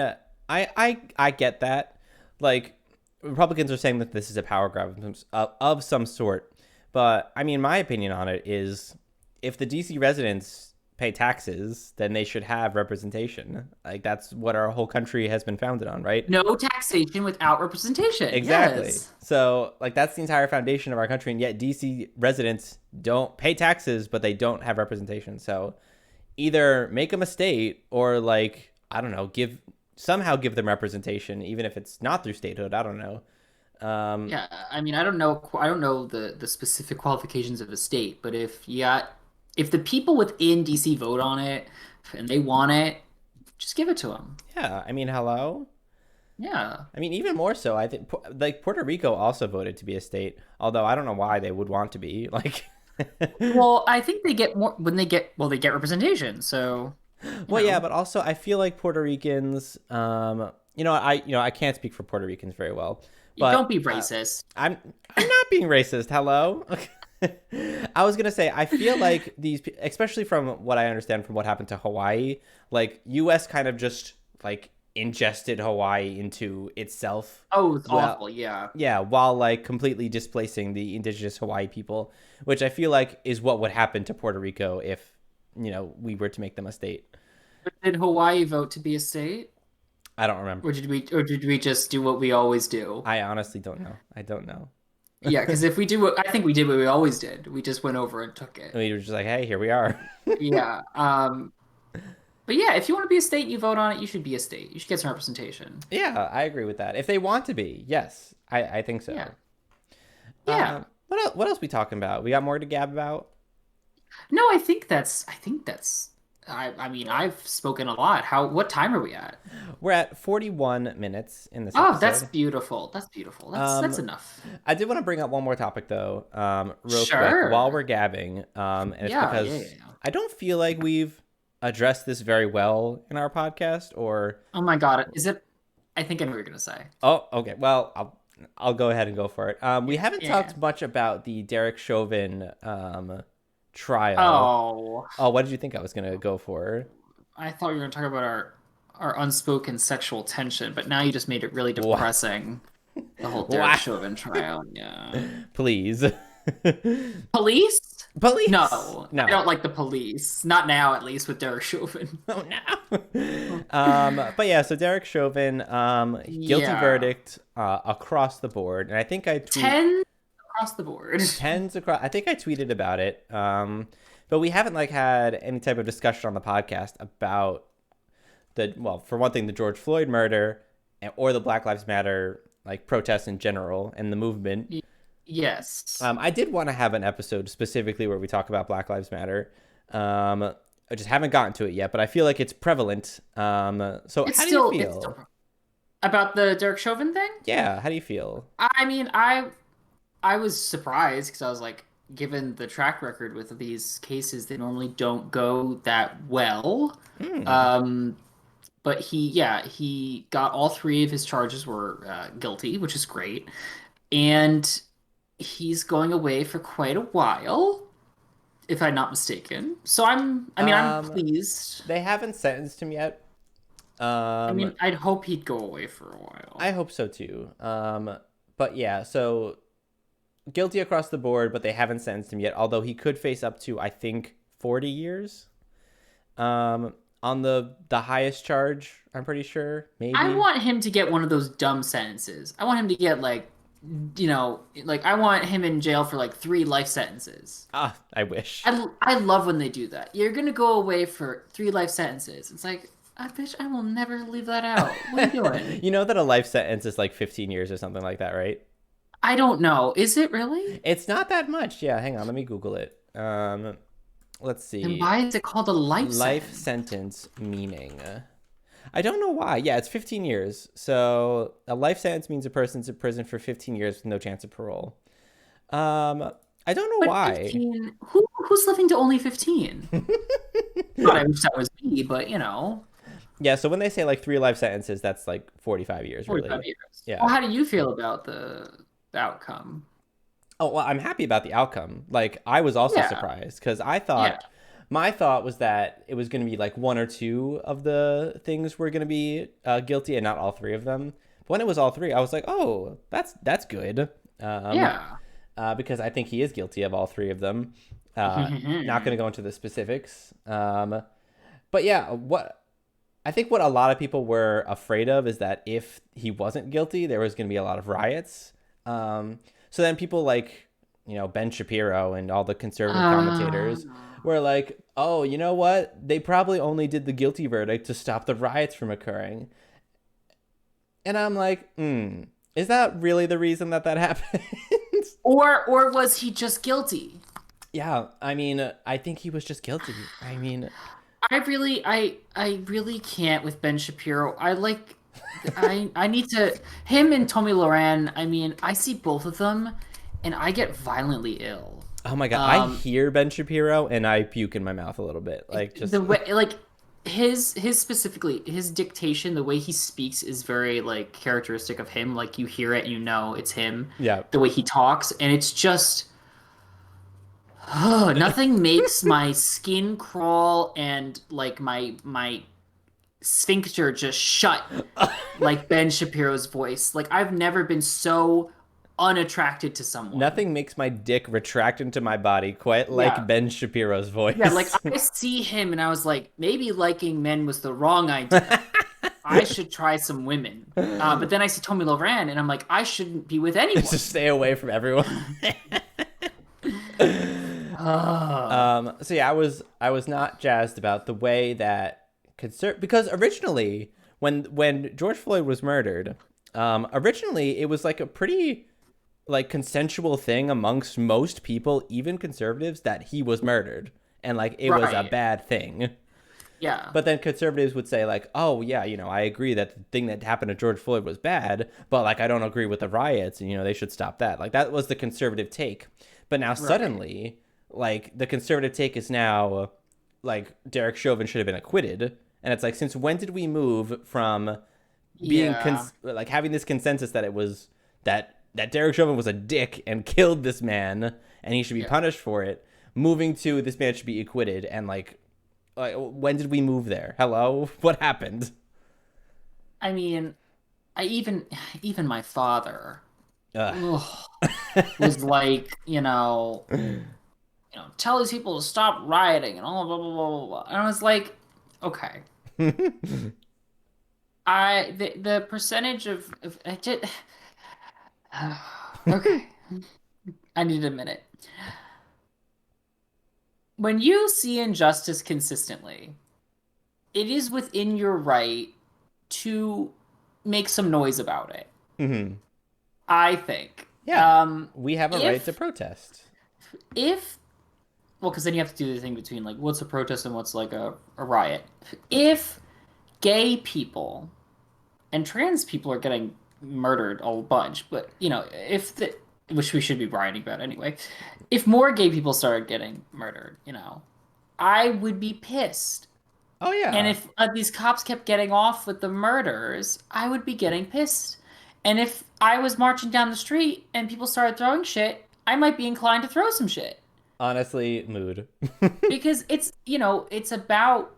Speaker 1: I get that. Like, Republicans are saying that this is a power grab of some sort, but I mean, my opinion on it is, if the DC residents pay taxes, then they should have representation. Like that's what our whole country has been founded on, right?
Speaker 2: No taxation without representation.
Speaker 1: Exactly.
Speaker 2: Yes.
Speaker 1: So like that's the entire foundation of our country, and yet DC residents don't pay taxes, but they don't have representation. So either make them a state or like I don't know, somehow give them representation, even if it's not through statehood. I don't know.
Speaker 2: Yeah, I mean, I don't know the specific qualifications of a state, but if the people within DC vote on it and they want it, just give it to them.
Speaker 1: Yeah, I mean, hello.
Speaker 2: Yeah.
Speaker 1: I mean, even more so, I think like Puerto Rico also voted to be a state, although I don't know why they would want to be. Like,
Speaker 2: Well, I think they get more when they get representation. So,
Speaker 1: well, yeah, but also I feel like Puerto Ricans, I can't speak for Puerto Ricans very well, but
Speaker 2: don't be racist.
Speaker 1: I'm not being racist. Hello. I was gonna say I feel like especially from what I understand from what happened to Hawaii, like U.S. kind of just like ingested Hawaii into itself.
Speaker 2: Oh, it's awful. Yeah.
Speaker 1: Yeah, while like completely displacing the indigenous Hawaii people, which I feel like is what would happen to Puerto Rico if we were to make them a state.
Speaker 2: But did Hawaii vote to be a state?
Speaker 1: I don't remember.
Speaker 2: Or did we just do what we always do?
Speaker 1: I honestly don't know. I don't know.
Speaker 2: Yeah, because if we do I think we did what we always did. We just went over and took it.
Speaker 1: We were just like, hey, here we are.
Speaker 2: Yeah. But yeah, if you want to be a state, you vote on it. You should be a state. You should get some representation.
Speaker 1: Yeah, I agree with that. If they want to be, yes, I think so.
Speaker 2: Yeah. Yeah.
Speaker 1: What else we talking about? We got more to gab about?
Speaker 2: No, I think that's. I mean, I've spoken a lot. What time are we at?
Speaker 1: We're at 41 minutes in this
Speaker 2: Oh,
Speaker 1: episode.
Speaker 2: that's beautiful. That's beautiful. That's enough.
Speaker 1: I did want to bring up one more topic though, real
Speaker 2: Sure.
Speaker 1: quick while we're gabbing. And it's because I don't feel like we've addressed this very well in our podcast. Or
Speaker 2: Oh my God, is it? I think I know what you're gonna say.
Speaker 1: oh, okay. Well, I'll go ahead and go for it. We haven't talked much about the Derek Chauvin trial. Oh, what did you think I was gonna go for?
Speaker 2: I thought you were gonna talk about our unspoken sexual tension, but now you just made it really depressing. The whole Derek Chauvin trial. Yeah.
Speaker 1: Please.
Speaker 2: Police?
Speaker 1: Police?
Speaker 2: No. I don't like the police. Not now, at least, with Derek Chauvin.
Speaker 1: Oh, no. But yeah, so Derek Chauvin, guilty verdict across the board. And I think I tweeted...
Speaker 2: 10 across the board.
Speaker 1: 10s across... I think I tweeted about it. But we haven't, had any type of discussion on the podcast about for one thing, the George Floyd murder or the Black Lives Matter, protests in general and the movement.
Speaker 2: Yes.
Speaker 1: I did want to have an episode specifically where we talk about Black Lives Matter. I just haven't gotten to it yet, but I feel like it's prevalent. So how do you feel
Speaker 2: about the Derek Chauvin thing?
Speaker 1: Yeah, how do you feel?
Speaker 2: I mean, I was surprised because I was like, given the track record with these cases, they normally don't go that well. But he got all three of his charges were guilty, which is great, and he's going away for quite a while, if I'm not mistaken. So I'm pleased.
Speaker 1: They haven't sentenced him yet.
Speaker 2: I'd hope he'd go away for a while.
Speaker 1: I hope so too. But yeah, so guilty across the board, but they haven't sentenced him yet. Although he could face up to, I think, 40 years. On the highest charge, I'm pretty sure. Maybe.
Speaker 2: I want him to get one of those dumb sentences. I want him to get I want him in jail for 3 life sentences.
Speaker 1: I wish.
Speaker 2: I love when they do that. You're gonna go away for 3 life sentences. It's like, bitch, I will never leave that out. What are you doing?
Speaker 1: You know that a life sentence is 15 years or something like that, right?
Speaker 2: I don't know. Is it really?
Speaker 1: It's not that much. Yeah, hang on. Let me Google it. Let's see.
Speaker 2: And why is it called a life sentence?
Speaker 1: Life sentence meaning. I don't know why. Yeah, it's 15 years. So a life sentence means a person's in prison for 15 years with no chance of parole. I don't know why.
Speaker 2: 15, who's living to only 15? I wish that was me, but
Speaker 1: Yeah, so when they say 3 life sentences, that's 45 years.
Speaker 2: 45
Speaker 1: really.
Speaker 2: years.
Speaker 1: Yeah.
Speaker 2: Well, how do you feel about the outcome?
Speaker 1: Oh, well, I'm happy about the outcome. I was also surprised because I thought, my thought was that it was going to be 1 or 2 of the things were going to be guilty and not all 3 of them. But when it was all 3, I was like, oh, that's good. Because I think he is guilty of all 3 of them. Not going to go into the specifics. But yeah, what I think what a lot of people were afraid of is that if he wasn't guilty, there was going to be a lot of riots. So then people like, Ben Shapiro and all the conservative commentators were like, oh, you know what? They probably only did the guilty verdict to stop the riots from occurring. And I'm like, is that really the reason that happened?
Speaker 2: Or was he just guilty?
Speaker 1: Yeah, I mean, I think he was just guilty. I mean,
Speaker 2: I really can't with Ben Shapiro. I need to him and Tommy Loren. I mean, I see both of them, and I get violently ill.
Speaker 1: oh my God, I hear Ben Shapiro and I puke in my mouth a little bit. Like just
Speaker 2: The way, like his specifically his dictation, the way he speaks is very like characteristic of him. Like you hear it, you know it's him.
Speaker 1: yeah.
Speaker 2: The way he talks, and it's just nothing makes my skin crawl and like my sphincter just shut like Ben Shapiro's voice. Like I've never been so unattracted to someone.
Speaker 1: Nothing makes my dick retract into my body quite like
Speaker 2: Yeah.
Speaker 1: Ben Shapiro's voice.
Speaker 2: Yeah, like I see him and I was like, maybe liking men was the wrong idea. I should try some women. But then I see Tommy Loren and I'm like, I shouldn't be with anyone.
Speaker 1: Just stay away from everyone. So yeah, I was not jazzed about the way that because originally when George Floyd was murdered, originally it was like a pretty like consensual thing amongst most people, even conservatives, that he was murdered and like it was a
Speaker 2: Right.
Speaker 1: bad thing.
Speaker 2: Yeah.
Speaker 1: But then conservatives would say like, oh yeah, I agree that the thing that happened to George Floyd was bad, but like I don't agree with the riots and they should stop that. Like that was the conservative take. But now suddenly, like the conservative take is now like Derek Chauvin should have been acquitted. And it's like, since when did we move from being
Speaker 2: Yeah.
Speaker 1: like having this consensus that it was that Derek Chauvin was a dick and killed this man and he should be punished for it, moving to this man should be acquitted, and like when did we move there? Hello? What happened?
Speaker 2: I mean, I even my father
Speaker 1: Ugh.
Speaker 2: was like, tell these people to stop rioting and all blah blah blah blah blah. And I was like, okay. The percentage of I did okay. I need a minute. When you see injustice consistently, it is within your right to make some noise about it.
Speaker 1: Mm-hmm.
Speaker 2: I think.
Speaker 1: Yeah. We have a right
Speaker 2: if
Speaker 1: to protest.
Speaker 2: if well, because then you have to do the thing between like what's a protest and what's like a riot. If gay people and trans people are getting murdered a bunch, but if the which we should be rioting about anyway, if more gay people started getting murdered, I would be pissed.
Speaker 1: Oh yeah.
Speaker 2: And if these cops kept getting off with the murders, I would be getting pissed. And if I was marching down the street and people started throwing shit, I might be inclined to throw some shit.
Speaker 1: Honestly, mood.
Speaker 2: Because it's about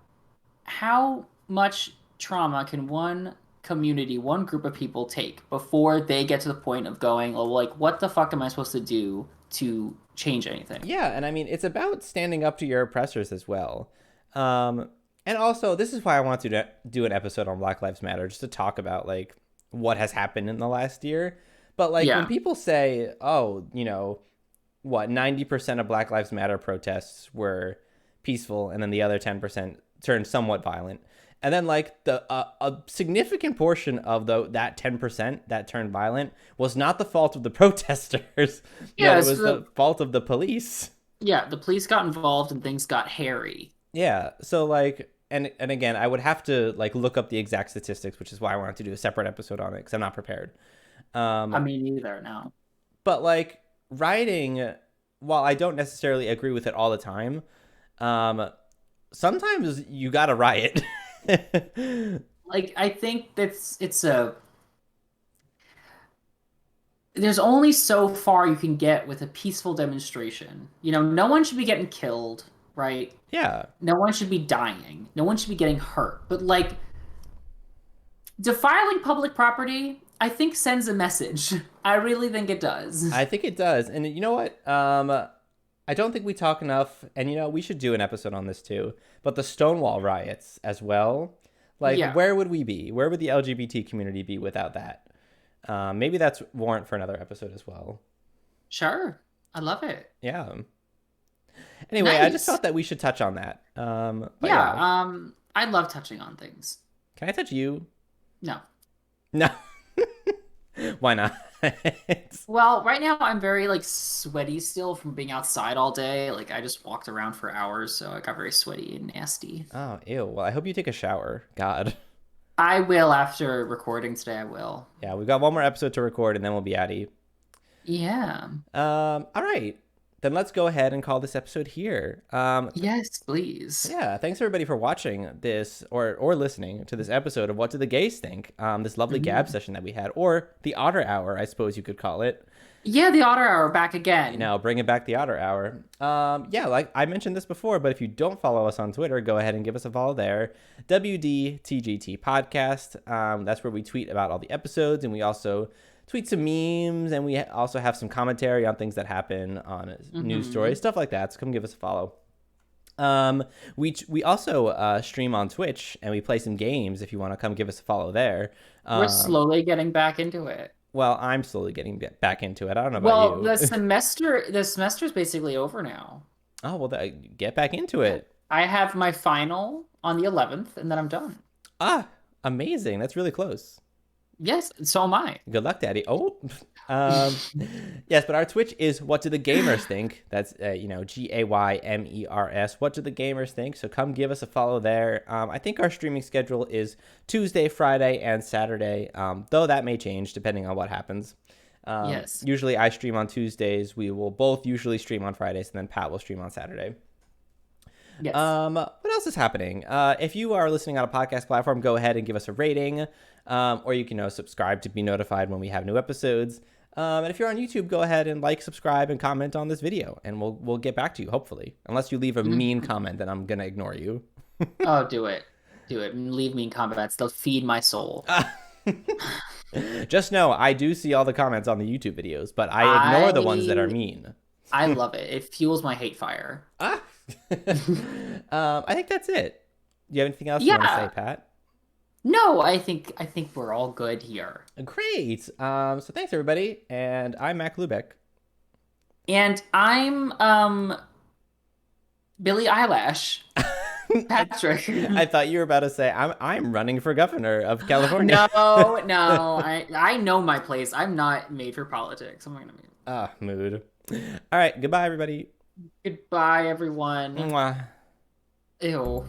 Speaker 2: how much trauma can one community, one group of people take before they get to the point of going, oh, like, what the fuck am I supposed to do to change anything?
Speaker 1: Yeah, and I mean, it's about standing up to your oppressors as well. And also, this is why I want to do an episode on Black Lives Matter, just to talk about like what has happened in the last year. But like when people say, oh, 90% of Black Lives Matter protests were peaceful, and then the other 10% turned somewhat violent. And then like a significant portion of that 10% that turned violent was not the fault of the protesters.
Speaker 2: Yeah,
Speaker 1: it was the fault of the police.
Speaker 2: Yeah, the police got involved and things got hairy.
Speaker 1: Yeah, so like, and again, I would have to like look up the exact statistics, which is why I wanted to do a separate episode on it, because I'm not prepared.
Speaker 2: I mean, either now.
Speaker 1: But like rioting, while I don't necessarily agree with it all the time, sometimes you gotta riot.
Speaker 2: Like, I think there's only so far you can get with a peaceful demonstration. No one should be getting killed, right?
Speaker 1: Yeah.
Speaker 2: No one should be dying. No one should be getting hurt. But like defiling public property, I think sends a message. I really think it does.
Speaker 1: I think it does. And you know what? I don't think we talk enough, and we should do an episode on this too. But the Stonewall riots as well. Like,
Speaker 2: Yeah,
Speaker 1: where would we be? Where would the LGBT community be without that? Maybe that's warrant for another episode as well.
Speaker 2: sure. I love it.
Speaker 1: Yeah. Anyway, I just
Speaker 2: Nice.
Speaker 1: thought that we should touch on that. But
Speaker 2: Yeah,
Speaker 1: yeah,
Speaker 2: I love touching on things.
Speaker 1: can I touch you?
Speaker 2: No.
Speaker 1: No. Why not?
Speaker 2: Well, right now I'm very like sweaty still from being outside all day. Like I just walked around for hours, so I got very sweaty and nasty.
Speaker 1: Oh, ew. Well, I hope you take a shower. God.
Speaker 2: I will after recording today, I will.
Speaker 1: Yeah, we've got one more episode to record, and then we'll be out of here.
Speaker 2: Yeah.
Speaker 1: All right. Then let's go ahead and call this episode here.
Speaker 2: Yes, please.
Speaker 1: Yeah, thanks everybody for watching this or listening to this episode of What Do the Gays Think? This lovely gab
Speaker 2: Mhm.
Speaker 1: session that we had, or the Otter Hour, I suppose you could call it.
Speaker 2: Yeah, the Otter Hour back again.
Speaker 1: Bringing back the Otter Hour. Yeah, like I mentioned this before, but if you don't follow us on Twitter, go ahead and give us a follow there. WDTGT Podcast. That's where we tweet about all the episodes, and we also tweet some memes, and we also have some commentary on things that happen on news stories, stuff like that. So come give us a follow. We also stream on Twitch, and we play some games. If you want to come give us a follow there.
Speaker 2: We're slowly getting back into it.
Speaker 1: Well, I'm slowly getting back into it. I don't know about
Speaker 2: Well,
Speaker 1: you.
Speaker 2: the semester's basically over now.
Speaker 1: Oh, well, get back into it.
Speaker 2: I have my final on the 11th, and then I'm done.
Speaker 1: Ah, amazing. That's really close.
Speaker 2: Yes, so am I.
Speaker 1: Good luck, Daddy. Oh, yes, but our Twitch is What Do the Gamers Think? That's, GAYMERS. What Do the Gamers Think? So come give us a follow there. I think our streaming schedule is Tuesday, Friday, and Saturday, though that may change depending on what happens.
Speaker 2: Yes.
Speaker 1: Usually I stream on Tuesdays. We will both usually stream on Fridays, and then Pat will stream on Saturday.
Speaker 2: Yes.
Speaker 1: What else is happening? If you are listening on a podcast platform, go ahead and give us a rating, or you can subscribe to be notified when we have new episodes. And if you're on YouTube, go ahead and like, subscribe, and comment on this video, and we'll get back to you, hopefully. Unless you leave a mean comment, then I'm gonna ignore you.
Speaker 2: Oh, do it. Do it. And leave me in comments. They'll feed my soul.
Speaker 1: Just know, I do see all the comments on the YouTube videos, but I ignore the ones that are mean.
Speaker 2: I love it. It fuels my hate fire.
Speaker 1: I think that's it. Do you have anything else you want to say, Pat?
Speaker 2: No, I think we're all good here.
Speaker 1: Great. So thanks everybody, and I'm Mac Lubeck.
Speaker 2: And I'm Billie Eilish. Patrick.
Speaker 1: I thought you were about to say I'm running for governor of California.
Speaker 2: No. I know my place. I'm not made for politics. I'm not gonna be.
Speaker 1: Mood. All right, goodbye everybody.
Speaker 2: Goodbye, everyone.
Speaker 1: Mwah.
Speaker 2: Ew.